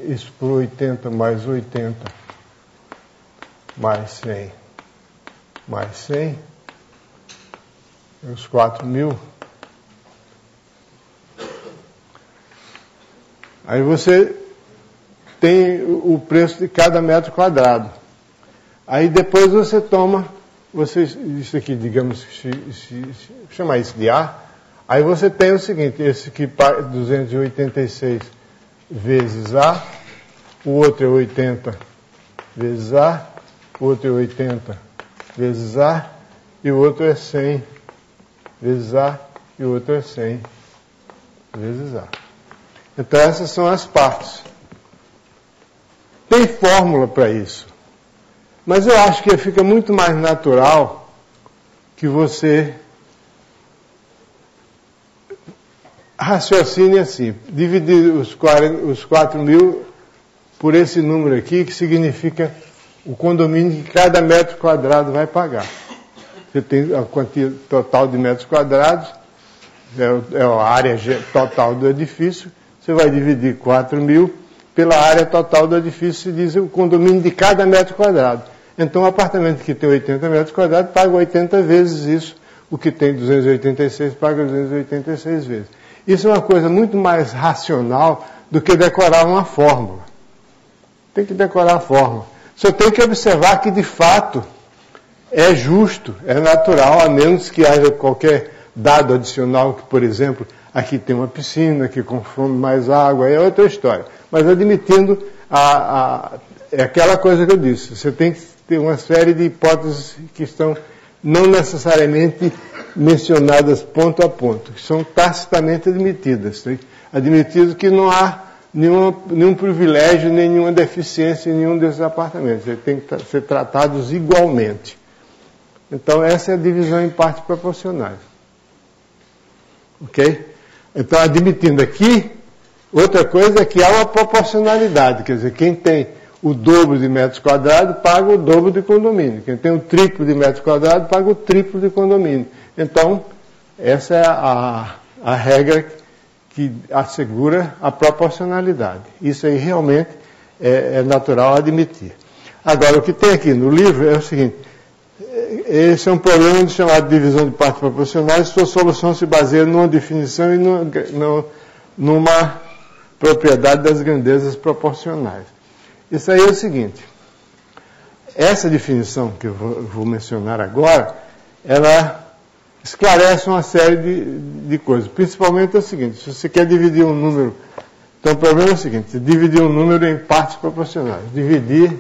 isso por 80 mais 80 mais 100 mais 100, os 4.000. Aí você tem o preço de cada metro quadrado. Aí depois você toma, isso aqui, digamos, chamar isso de A, aí você tem o seguinte: esse aqui 286 vezes A, o outro é 80 vezes A, o outro é 80 vezes A, e o outro é 100 vezes A, e o outro é 100 vezes A. Então essas são as partes. Tem fórmula para isso, mas eu acho que fica muito mais natural que você raciocine assim: dividir os 4.000 por esse número aqui, que significa o condomínio que cada metro quadrado vai pagar. Você tem a quantia total de metros quadrados, é a área total do edifício, você vai dividir 4.000 pela área total do edifício, se diz o condomínio de cada metro quadrado. Então, o apartamento que tem 80 metros quadrados paga 80 vezes isso, o que tem 286 paga 286 vezes. Isso é uma coisa muito mais racional do que decorar uma fórmula. Tem que decorar a fórmula. Só tem que observar que, de fato, é justo, é natural, a menos que haja qualquer dado adicional, que, por exemplo, aqui tem uma piscina que consome mais água, é outra história. Mas admitindo é aquela coisa que eu disse, você tem que ter uma série de hipóteses que estão não necessariamente mencionadas ponto a ponto, que são tacitamente admitidas. Admitido que não há nenhum privilégio, nenhuma deficiência em nenhum desses apartamentos. Eles têm que ser tratados igualmente. Então, essa é a divisão em partes proporcionais. Ok? Então, admitindo aqui, outra coisa é que há uma proporcionalidade. Quer dizer, quem tem o dobro de metros quadrados paga o dobro de condomínio. Quem tem o triplo de metros quadrados paga o triplo de condomínio. Então, essa é a regra que assegura a proporcionalidade. Isso aí realmente é natural admitir. Agora, o que tem aqui no livro é o seguinte: esse é um problema chamado divisão de partes proporcionais. Sua solução se baseia numa definição e numa propriedade das grandezas proporcionais. Isso aí é o seguinte: essa definição que eu vou mencionar agora, ela esclarece uma série de coisas. Principalmente é o seguinte: se você quer dividir um número, então o problema é o seguinte: dividir um número em partes proporcionais. Dividir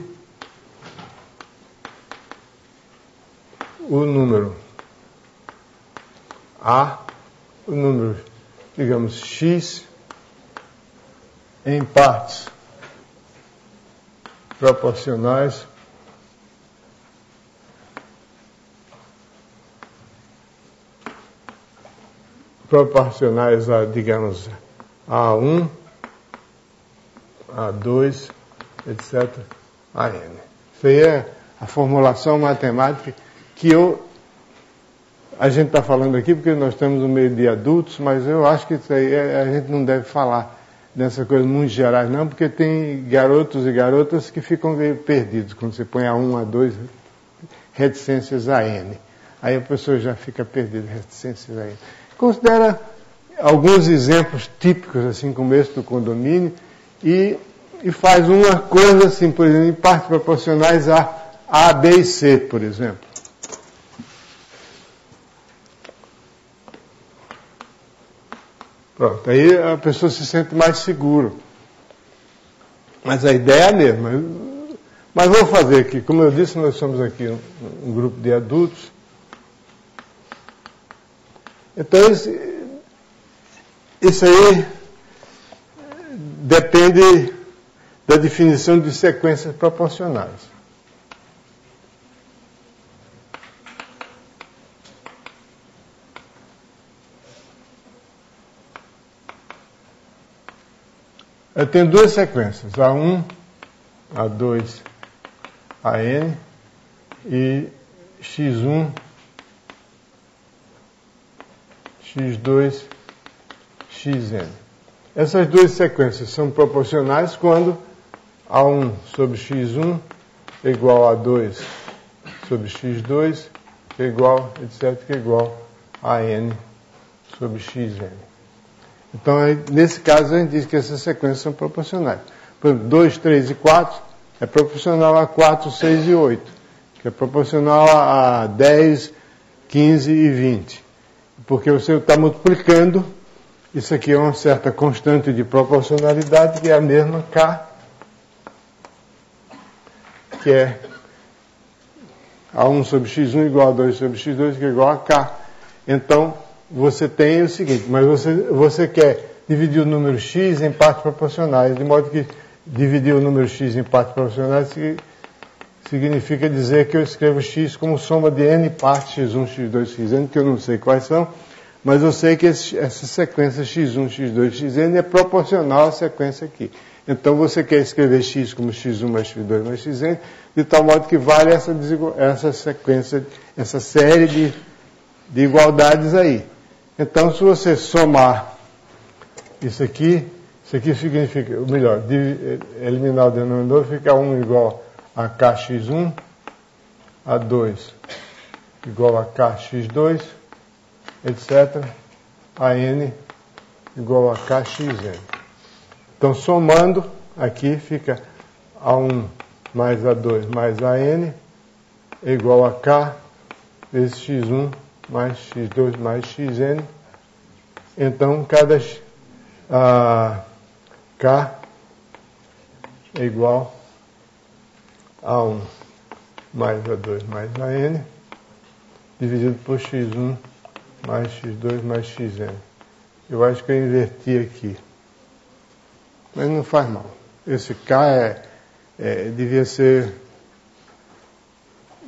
o número A, o número, digamos, X, em partes proporcionais a, digamos, A1, A2, etc., a N. Isso aí é a formulação matemática que a gente está falando aqui porque nós estamos no meio de adultos, mas eu acho que isso aí a gente não deve falar dessa coisa muito gerais, não, porque tem garotos e garotas que ficam meio perdidos quando você põe A1, A2, reticências a N. Aí a pessoa já fica perdida, reticências a N. Considera alguns exemplos típicos, assim como esse do condomínio, e faz uma coisa assim, por exemplo, em partes proporcionais a, B e C, por exemplo. Pronto, aí a pessoa se sente mais seguro. Mas a ideia é a mesma. Mas vou fazer aqui, como eu disse, nós somos aqui um grupo de adultos. Então, isso aí depende da definição de sequências proporcionais. Eu tenho duas sequências, A1, A2, AN e X1, X2, XN. Essas duas sequências são proporcionais quando A1 sobre X1 é igual a A2 sobre X2 é igual, etc., que é igual a N sobre XN. Então, nesse caso, a gente diz que essas sequências são proporcionais. Por exemplo, 2, 3 e 4 é proporcional a 4, 6 e 8, que é proporcional a 10, 15 e 20. Porque você está multiplicando, isso aqui é uma certa constante de proporcionalidade, que é a mesma K, que é A1 sobre X1 igual a 2 sobre X2, que é igual a K. Então, você tem o seguinte, mas você quer dividir o número x em partes proporcionais, de modo que dividir o número x em partes proporcionais significa dizer que eu escrevo x como soma de n partes, x1, x2, xn, que eu não sei quais são, mas eu sei que essa sequência x1, x2, xn é proporcional à sequência aqui. Então você quer escrever x como x1 mais x2 mais xn, de tal modo que vale essa sequência, essa série de igualdades aí. Então, se você somar isso aqui, Isso aqui significa, ou melhor, eliminar o denominador, fica 1 igual a kx1, a 2 igual a kx2, etc. A n igual a kxn. Então, somando, aqui fica A1 mais A2 mais AN é igual a K vezes x1 mais x2 mais xn. Então, cada K é igual a 1 mais A2 mais AN dividido por x1 mais x2 mais xn. Eu acho que eu inverti aqui. Mas não faz mal. Esse K devia ser...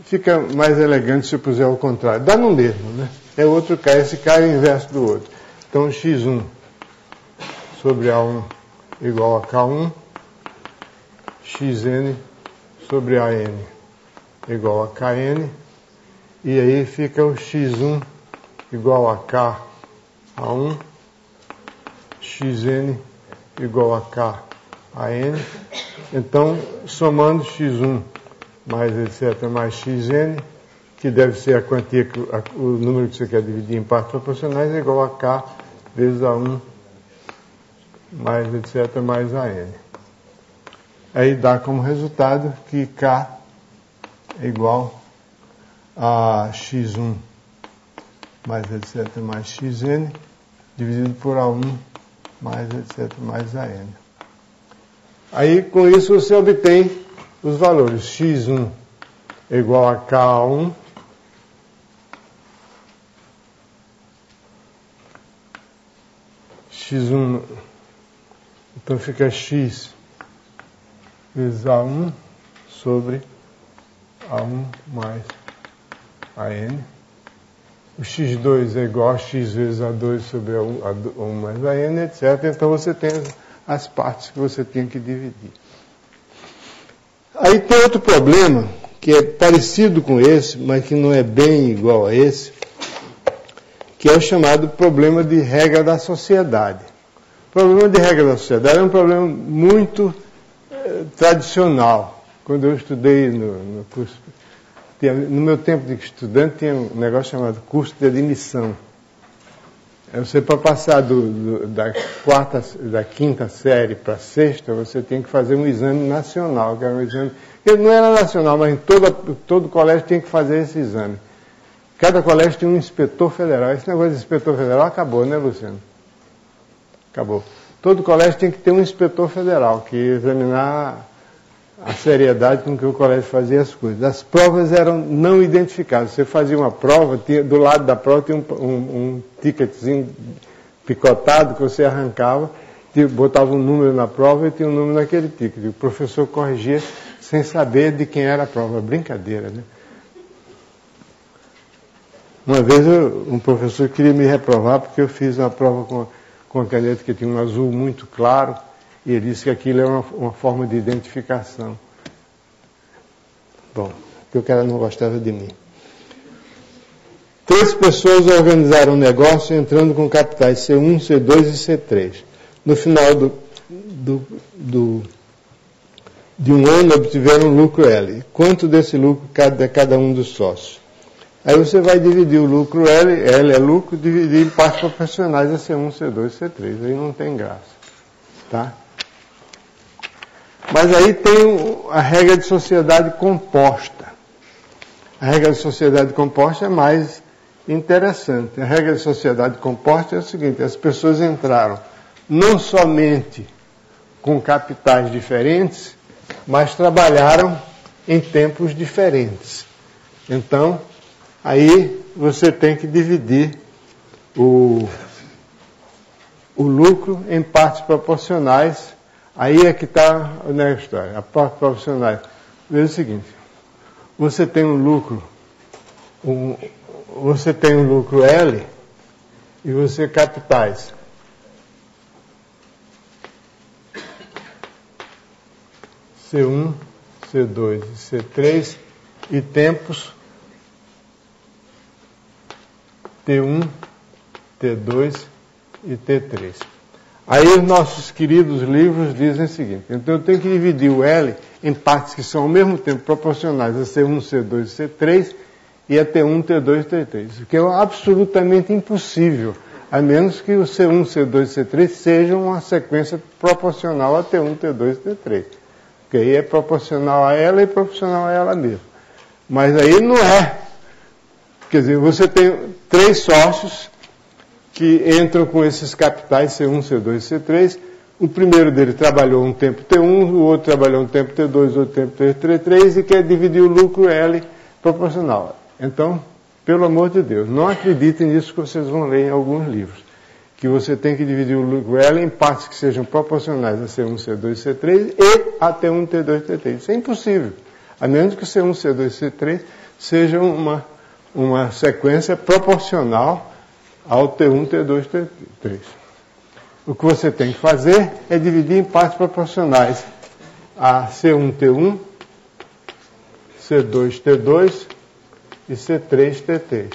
Fica mais elegante se eu puser ao contrário. Dá no mesmo, né? É outro K. Esse K é o inverso do outro. Então, x1 sobre A1 igual a K1. Xn sobre AN igual a Kn. E aí fica o x1 igual a K A1. Xn igual a K a N. Então, somando x1 mais etc. mais xn, que deve ser a quantia, o número que você quer dividir em partes proporcionais, é igual a K vezes A1 mais etc. mais AN. Aí dá como resultado que K é igual a x1 mais etc. mais xn, dividido por A1 mais etc. mais AN. Aí, com isso, você obtém os valores. x1 é igual a K1, x1, então fica x vezes A1 sobre A1 mais AN. O x2 é igual a x vezes A2 sobre A1 mais AN, etc. Então, você tem as partes que você tem que dividir. Aí tem outro problema, que é parecido com esse, mas que não é bem igual a esse, que é o chamado problema de regra da sociedade. O problema de regra da sociedade é um problema muito tradicional. Quando eu estudei no curso, no meu tempo de estudante, tinha um negócio chamado curso de admissão. Você, para passar da quinta série para a sexta, você tem que fazer um exame nacional, que era um exame... Ele não era nacional, mas em todo colégio tem que fazer esse exame. Cada colégio tem um inspetor federal. Esse negócio de inspetor federal acabou, né, Luciano? Acabou. Todo colégio tem que ter um inspetor federal, que ia examinar a seriedade com que o colégio fazia as coisas. As provas eram não identificadas. Você fazia uma prova, do lado da prova tinha um ticketzinho picotado que você arrancava, botava um número na prova e tinha um número naquele ticket. O professor corrigia sem saber de quem era a prova. Brincadeira, né? Uma vez um professor queria me reprovar porque eu fiz uma prova com a caneta que tinha um azul muito claro. E ele disse que aquilo é uma forma de identificação. Bom, porque o cara não gostava de mim. 3 pessoas organizaram um negócio entrando com capitais C1, C2 e C3. No final de um ano obtiveram um lucro L. Quanto desse lucro cada um dos sócios? Aí você vai dividir o lucro L é lucro, dividir em partes proporcionais a C1, C2 e C3. Aí não tem graça. Tá? Mas aí tem a regra de sociedade composta. A regra de sociedade composta é mais interessante. A regra de sociedade composta é o seguinte: as pessoas entraram não somente com capitais diferentes, mas trabalharam em tempos diferentes. Então, aí você tem que dividir o lucro em partes proporcionais. Aí é que está a história. A parte profissional. Veja o seguinte: você tem um lucro L e você capitais. C1, C2 e C3 e tempos T1, T2 e T3. Aí os nossos queridos livros dizem o seguinte: então eu tenho que dividir o L em partes que são ao mesmo tempo proporcionais a C1, C2 e C3 e a T1, T2 e T3, o que é absolutamente impossível, a menos que o C1, C2 e C3 sejam uma sequência proporcional a T1, T2 e T3, porque aí é proporcional a ela e proporcional a ela mesma. Mas aí não é. Quer dizer, você tem 3 sócios que entram com esses capitais C1, C2 e C3. O primeiro dele trabalhou um tempo T1, o outro trabalhou um tempo T2, outro tempo T3 e quer dividir o lucro L proporcional. Então, pelo amor de Deus, não acreditem nisso que vocês vão ler em alguns livros, que você tem que dividir o lucro L em partes que sejam proporcionais a C1, C2 e C3 e a T1, T2 e T3. Isso é impossível, a menos que o C1, C2 e C3 sejam uma sequência proporcional ao T1, T2 e T3. O que você tem que fazer é dividir em partes proporcionais a C1, T1, C2, T2 e C3, T3.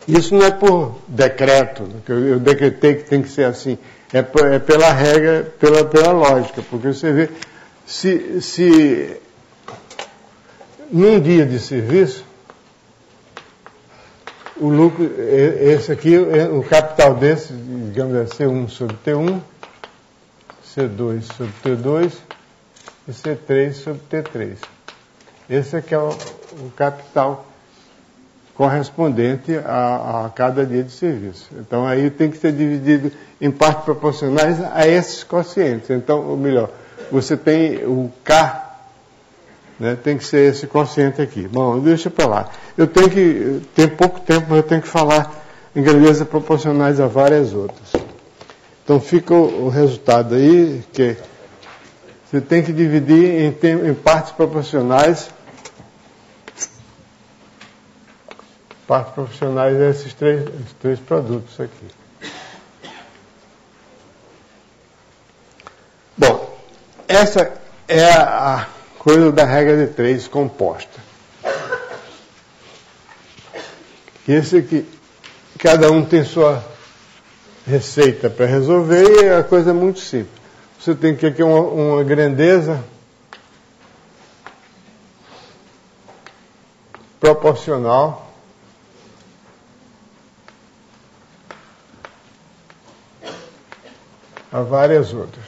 Isso não é por decreto, que eu decretei que tem que ser assim, é pela regra, pela lógica, porque você vê, se num dia de serviço, o lucro, esse aqui, o capital desse, digamos, é C1 sobre T1, C2 sobre T2 e C3 sobre T3. Esse aqui é o capital correspondente a cada dia de serviço. Então, aí tem que ser dividido em partes proporcionais a esses quocientes. Então, ou melhor, você tem o K, né, tem que ser esse quociente aqui. Bom, deixa para lá. Eu tenho pouco tempo, mas eu tenho que falar em grandezas proporcionais a várias outras. Então, fica o resultado aí, que você tem que dividir em partes proporcionais. Partes proporcionais a esses três produtos aqui. Bom, essa é a coisa da regra de 3 composta. Esse aqui, cada um tem sua receita para resolver e a coisa é muito simples. Você tem que aqui uma grandeza proporcional a várias outras.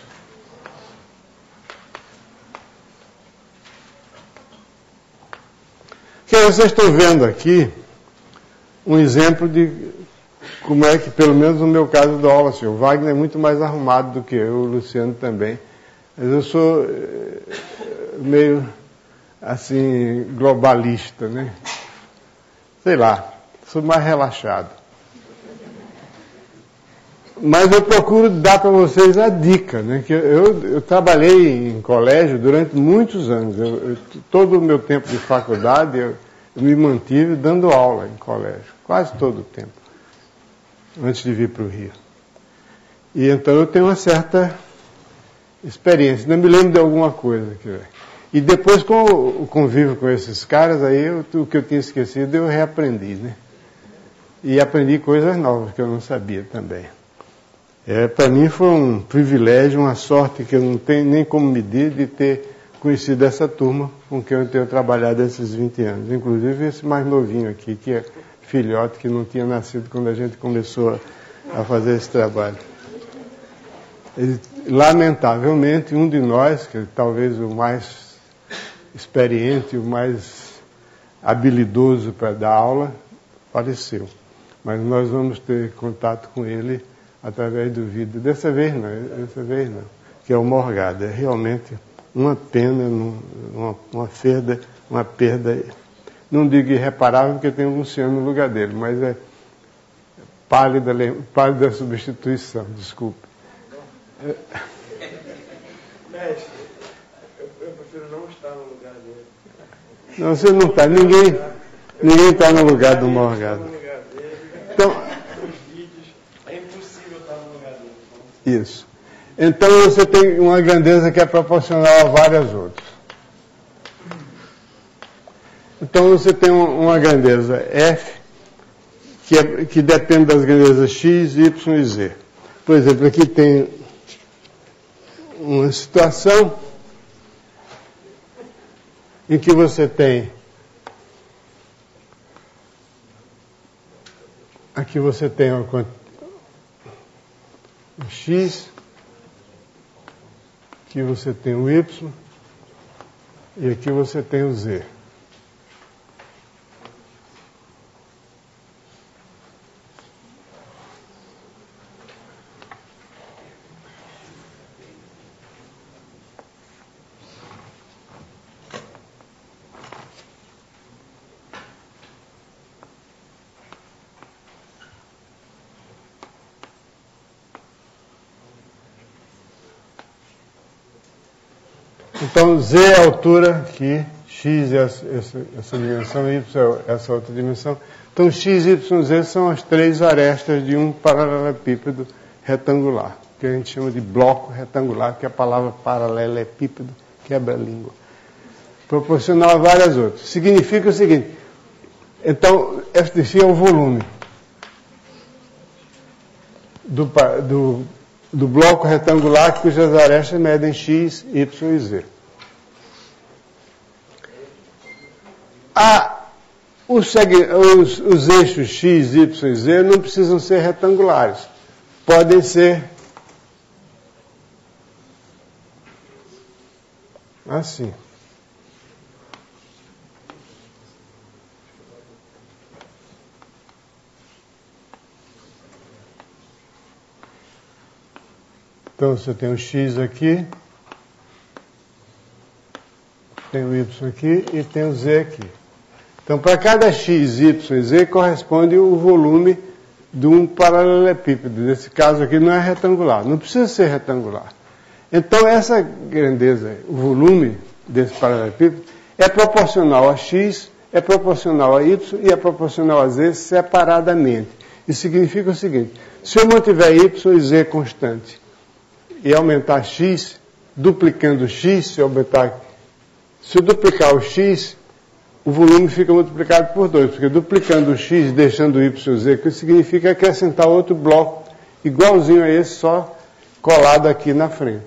Que vocês estão vendo aqui um exemplo de como é que, pelo menos no meu caso, dou aula assim. O Wagner é muito mais arrumado do que eu, o Luciano também. Mas eu sou meio, assim, globalista, né? Sei lá, sou mais relaxado. Mas eu procuro dar para vocês a dica, né? Que eu trabalhei em colégio durante muitos anos. Todo o meu tempo de faculdade eu me mantive dando aula em colégio, quase todo o tempo, antes de vir para o Rio. E então eu tenho uma certa experiência, não me lembro de alguma coisa. E depois, com o convívio com esses caras, aí o que eu tinha esquecido eu reaprendi, né? E aprendi coisas novas que eu não sabia também. Para mim foi um privilégio, uma sorte que eu não tenho nem como medir de ter conhecido essa turma com quem eu tenho trabalhado esses 20 anos. Inclusive esse mais novinho aqui, que é filhote, que não tinha nascido quando a gente começou a fazer esse trabalho. Lamentavelmente, um de nós, que talvez o mais experiente, o mais habilidoso para dar aula, faleceu. Mas nós vamos ter contato com ele através do vídeo. Dessa vez não, que é o Morgado. É realmente uma pena, uma perda, não digo irreparável, porque tem o Luciano no lugar dele, mas é pálida substituição, desculpe. Mestre, eu prefiro não estar no lugar dele. Não, você não está, ninguém está no lugar do Morgado. Então, isso. Então você tem uma grandeza que é proporcional a várias outras. Então você tem uma grandeza F que depende das grandezas X, Y e Z. Por exemplo, aqui tem uma situação em que você tem, aqui você tem o X, aqui você tem o Y, e aqui você tem o Z. Então, Z é a altura aqui, X é essa dimensão, Y é essa outra dimensão. Então, X, Y, Z são as três arestas de um paralelepípedo retangular, que a gente chama de bloco retangular, que é a palavra paralelepípedo quebra a língua. Proporcional a várias outras. Significa o seguinte, então, F de X é o volume do bloco retangular cujas arestas medem X, Y e Z. Os eixos X, Y e Z não precisam ser retangulares. Podem ser assim. Então, você tem o X aqui, tem o Y aqui e tem o Z aqui. Então, para cada X, Y e Z corresponde o volume de um paralelepípedo. Nesse caso aqui não é retangular, não precisa ser retangular. Então, essa grandeza, o volume desse paralelepípedo, é proporcional a X, é proporcional a Y e é proporcional a Z separadamente. Isso significa o seguinte, se eu mantiver Y e Z constante, e aumentar X, duplicando X, se eu duplicar o X, o volume fica multiplicado por 2, porque duplicando o X, deixando o Y e Z, que significa acrescentar outro bloco igualzinho a esse, só colado aqui na frente.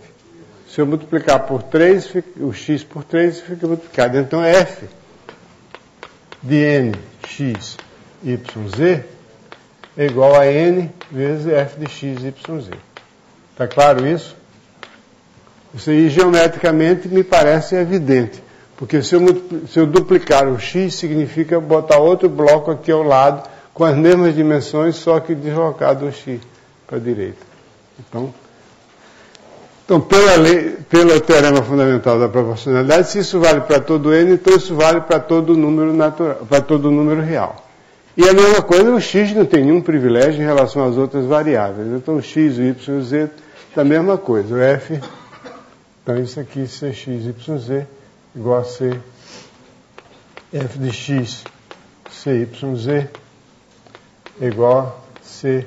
Se eu multiplicar por 3, o X por 3 fica multiplicado. Então, F de N, X, Y, Z é igual a N vezes F de X, Y, Z. Está claro isso? Isso aí, geometricamente, me parece evidente. Porque se eu duplicar o X, significa botar outro bloco aqui ao lado, com as mesmas dimensões, só que deslocado o X para a direita. Então, pelo teorema fundamental da proporcionalidade, se isso vale para todo N, então isso vale para todo número natural, para todo número real. E a mesma coisa, o X não tem nenhum privilégio em relação às outras variáveis. Então, o X, o Y e o Z, da mesma coisa. O F, então isso aqui, CX, Y, Z, igual a C, F de X, C, Y, Z, igual a C,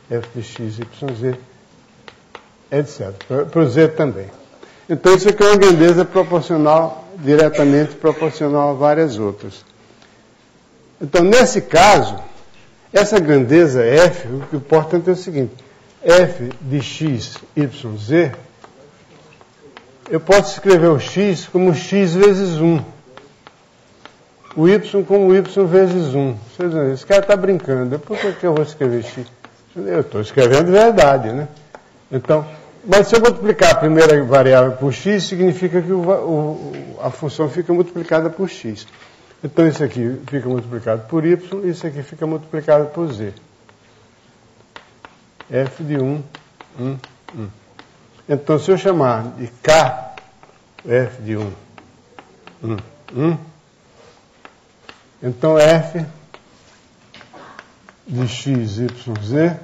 F de X, Y, Z, etc. Para o Z também. Então, isso aqui é uma grandeza proporcional, diretamente proporcional a várias outras. Então, nesse caso, essa grandeza F, o que importa é o seguinte, F de X, Y, Z, eu posso escrever o X como X vezes 1. O Y como Y vezes 1. Vocês dizem, esse cara está brincando, por que eu vou escrever X? Eu estou escrevendo verdade, né? Então, mas se eu multiplicar a primeira variável por X, significa que a função fica multiplicada por X. Então, isso aqui fica multiplicado por Y, e isso aqui fica multiplicado por Z. F de 1, 1, 1. Então, se eu chamar de K, F de 1, 1, 1, então F de X, Y, Z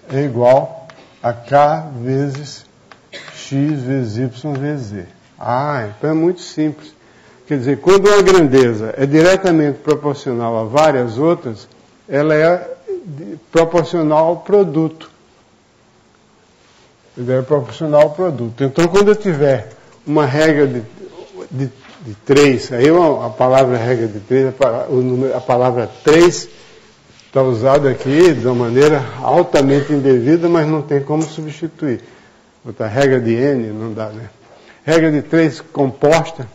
é igual a K vezes X vezes Y vezes Z. Então é muito simples. Quer dizer, quando uma grandeza é diretamente proporcional a várias outras, ela é proporcional ao produto. Ela é proporcional ao produto. Então, quando eu tiver uma regra de 3, aí a palavra regra de 3, a palavra 3 Está usado aqui de uma maneira altamente indevida, mas não tem como substituir. Outra regra de N não dá, né? Regra de 3 composta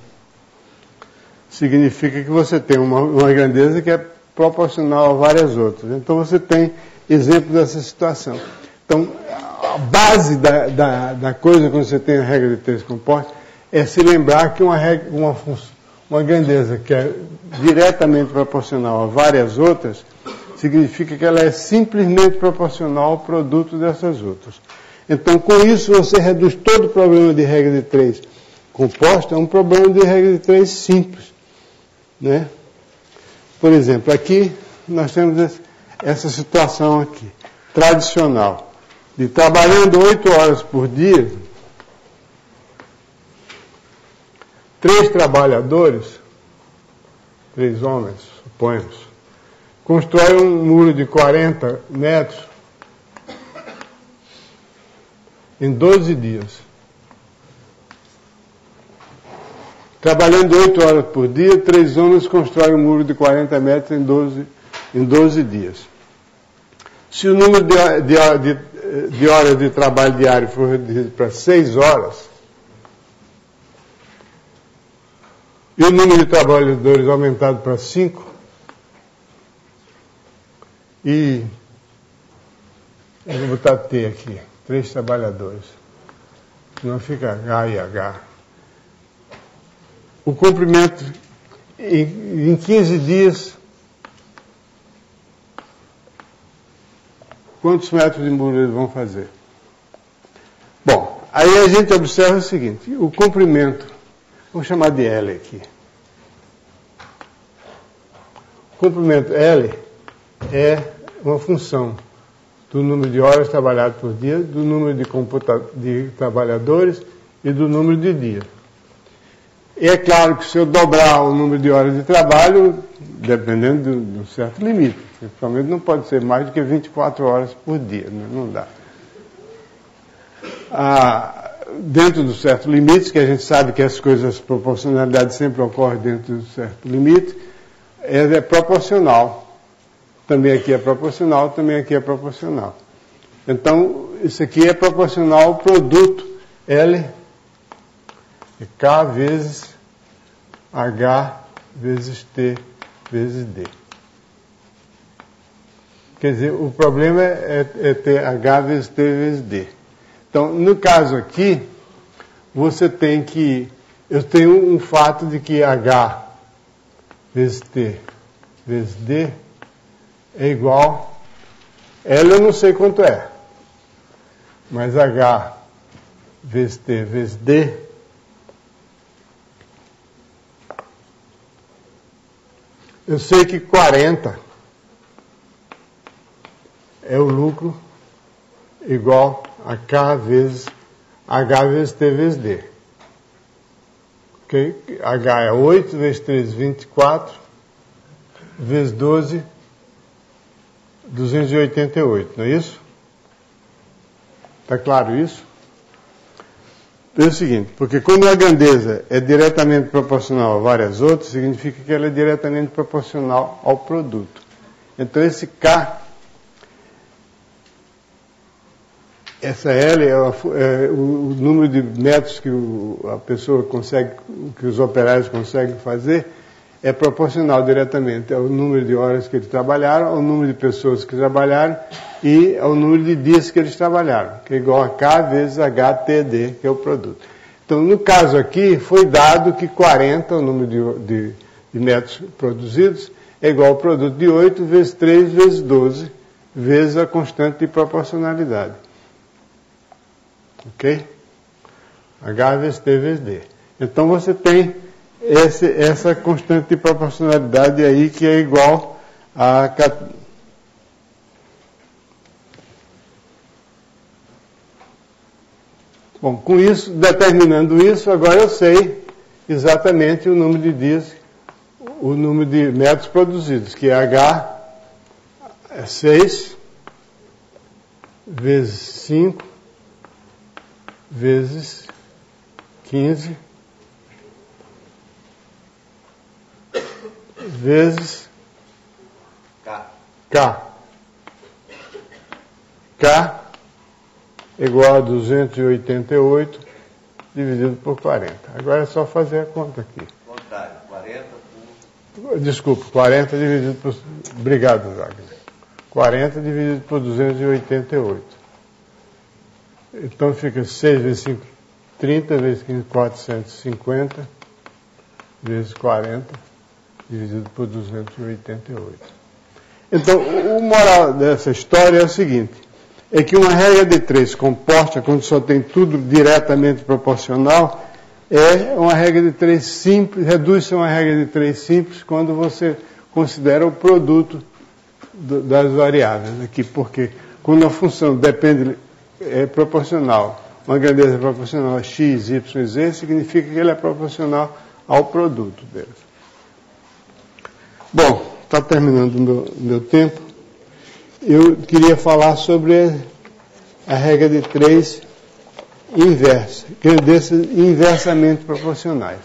significa que você tem uma grandeza que é proporcional a várias outras. Então você tem exemplo dessa situação. Então, a base da coisa quando você tem a regra de 3 composta é se lembrar que uma grandeza que é diretamente proporcional a várias outras significa que ela é simplesmente proporcional ao produto dessas outras. Então, com isso, você reduz todo o problema de regra de 3 composta a um problema de regra de 3 simples. Né? Por exemplo, aqui nós temos essa situação aqui, tradicional, de trabalhando 8 horas por dia, 3 trabalhadores, 3 homens, suponhamos, constrói um muro de 40 metros em 12 dias. Trabalhando 8 horas por dia, 3 homens constroem um muro de 40 metros em 12 dias. Se o número de horas de trabalho diário for reduzido para 6 horas, e o número de trabalhadores aumentado para 5, e eu vou botar T aqui, 3 trabalhadores, senão fica H e H. O comprimento em 15 dias, quantos metros de muro eles vão fazer? Bom, aí a gente observa o seguinte, o comprimento, vamos chamar de L aqui. O comprimento L é uma função do número de horas trabalhadas por dia, do número de trabalhadores e do número de dias. E é claro que se eu dobrar o número de horas de trabalho, dependendo de um certo limite, principalmente não pode ser mais do que 24 horas por dia, não dá. Dentro dos certos limites, que a gente sabe que as coisas, proporcionalidade sempre ocorre dentro de um certo limite, é proporcional. Também aqui é proporcional, também aqui é proporcional. Então, isso aqui é proporcional ao produto L, é K vezes H vezes T vezes D. Quer dizer, o problema é ter H vezes T vezes D. Então, no caso aqui, você tem que... Eu tenho um fato de que H vezes T vezes D é igual... L eu não sei quanto é. Mas H vezes T vezes D eu sei que 40 é o lucro igual a K vezes H vezes T vezes D. Okay? H é 8 vezes 3, 24, vezes 12, 288, não é isso? Está claro isso? É o seguinte, porque como a grandeza é diretamente proporcional a várias outras, significa que ela é diretamente proporcional ao produto. Então esse K, essa L é o número de metros que a pessoa consegue, que os operários conseguem fazer, é proporcional diretamente ao número de horas que eles trabalharam, ao número de pessoas que trabalharam e ao número de dias que eles trabalharam, que é igual a K vezes HTD, que é o produto. Então, no caso aqui, foi dado que 40, o número de metros produzidos, é igual ao produto de 8 vezes 3 vezes 12, vezes a constante de proporcionalidade. Ok? H vezes T vezes D. Então, você tem essa constante de proporcionalidade aí que é igual a... Bom, com isso, determinando isso, agora eu sei exatamente o número de dias, o número de metros produzidos, que é H é 6 vezes 5 vezes 15 vezes K. K igual a 288 dividido por 40. Agora é só fazer a conta aqui. Contrário, 40 Desculpa, 40 dividido por... Obrigado, Wagner. 40 dividido por 288. Então fica 6 vezes 5, 30 vezes 15, 450 vezes 40 dividido por 288. Então, o moral dessa história é o seguinte, é que uma regra de 3 composta, quando só tem tudo diretamente proporcional, é uma regra de 3 simples, reduz-se a uma regra de 3 simples quando você considera o produto das variáveis aqui, porque quando a função depende, é proporcional, uma grandeza proporcional a x, y e z, significa que ele é proporcional ao produto deles. Bom, está terminando o meu tempo. Eu queria falar sobre a regra de 3 inversa, grandezas inversamente proporcionais.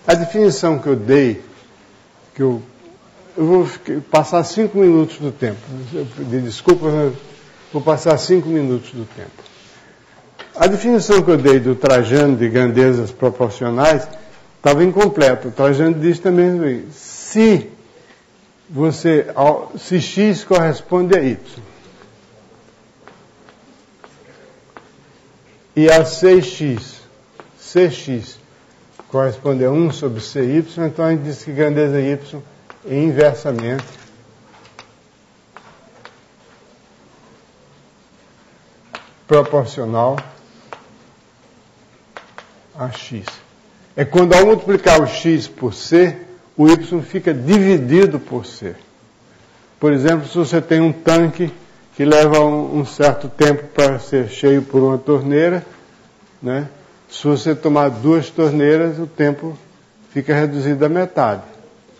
A definição que eu dei, que eu vou passar 5 minutos do tempo, desculpa, vou passar 5 minutos do tempo. A definição que eu dei do Trajano de grandezas proporcionais estava incompleta. O Trajano diz também se x corresponde a y e a cx corresponde a 1 sobre cy, então a gente diz que grandeza y é inversamente proporcional a x. É quando ao multiplicar o x por c, o y fica dividido por c. Por exemplo, se você tem um tanque que leva um certo tempo para ser cheio por uma torneira, né? Se você tomar 2 torneiras, o tempo fica reduzido à metade.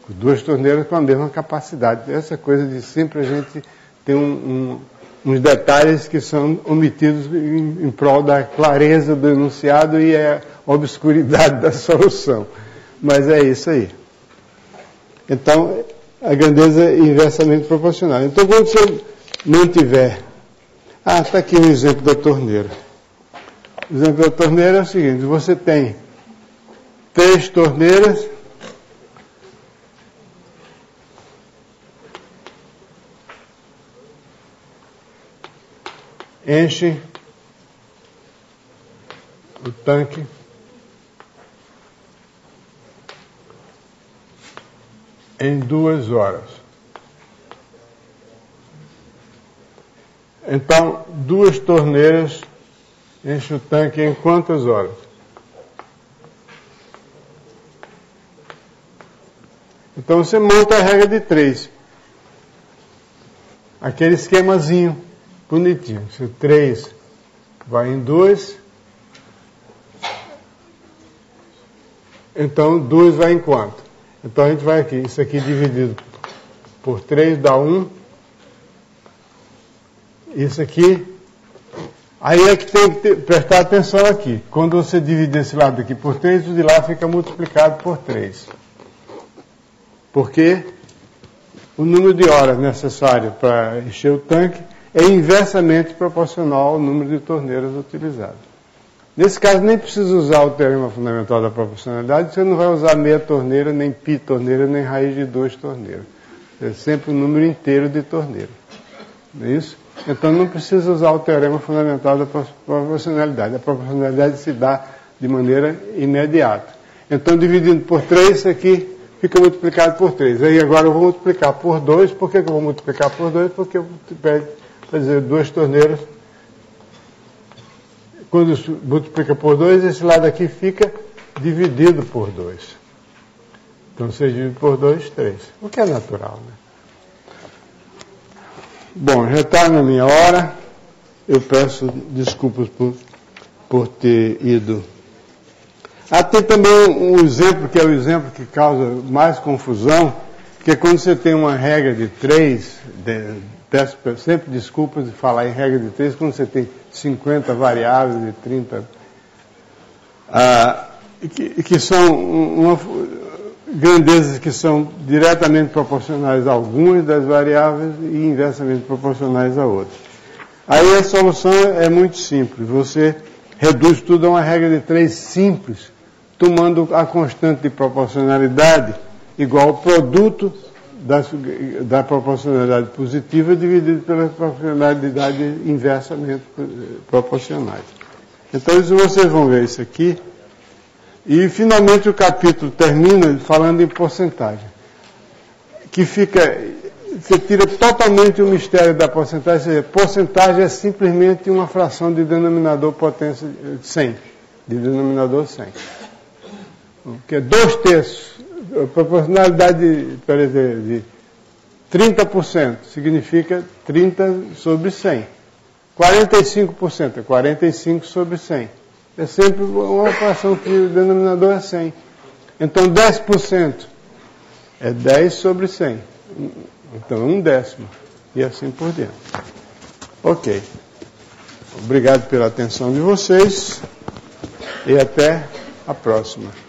2 torneiras com a mesma capacidade. Essa coisa de sempre a gente tem uns detalhes que são omitidos em prol da clareza do enunciado e a obscuridade da solução. Mas é isso aí. Então, a grandeza é inversamente proporcional. Então, quando você não tiver... está aqui um exemplo da torneira. O exemplo da torneira é o seguinte, você tem 3 torneiras, enche o tanque em 2 horas. Então, 2 torneiras enche o tanque em quantas horas? Então você monta a regra de 3. Aquele esquemazinho bonitinho. Se 3 vai em 2, então 2 vai em quanto? Então a gente vai aqui, isso aqui dividido por 3 dá 1. Isso aqui. Aí é que tem que prestar atenção aqui. Quando você divide esse lado aqui por 3, o de lá fica multiplicado por 3. Porque o número de horas necessário para encher o tanque é inversamente proporcional ao número de torneiras utilizadas. Nesse caso, nem precisa usar o teorema fundamental da proporcionalidade, você não vai usar meia torneira, nem pi torneira, nem raiz de 2 torneiras. É sempre o número inteiro de torneiras. Não é isso? Então não precisa usar o teorema fundamental da proporcionalidade. A proporcionalidade se dá de maneira imediata. Então, dividindo por 3, isso aqui fica multiplicado por 3. Aí agora eu vou multiplicar por 2. Por que eu vou multiplicar por 2? Porque eu pego, quer dizer, 2 torneiras. Quando multiplica por 2, esse lado aqui fica dividido por 2. Então, 6 dividido por 2, 3. O que é natural, né? Bom, já está na minha hora. Eu peço desculpas por ter ido. Tem também um exemplo, que é o exemplo que causa mais confusão, que é quando você tem uma regra de 3, peço sempre desculpas de falar em regra de 3, quando você tem 50 variáveis de 30, que são grandezas que são diretamente proporcionais a algumas das variáveis e inversamente proporcionais a outras. Aí a solução é muito simples. Você reduz tudo a uma regra de 3 simples, tomando a constante de proporcionalidade igual ao produto da proporcionalidade positiva dividido pela proporcionalidade inversamente proporcionais. Então, vocês vão ver isso aqui. E, finalmente, o capítulo termina falando em porcentagem. Que fica... Você tira totalmente o mistério da porcentagem. Ou seja, porcentagem é simplesmente uma fração de denominador potência 100. De denominador 100. Que é 2/3. A proporcionalidade de 30% significa 30 sobre 100. 45% é 45 sobre 100. É sempre uma fração que o denominador é 100. Então 10% é 10 sobre 100. Então é 1/10. E assim por diante. Ok. Obrigado pela atenção de vocês. E até a próxima.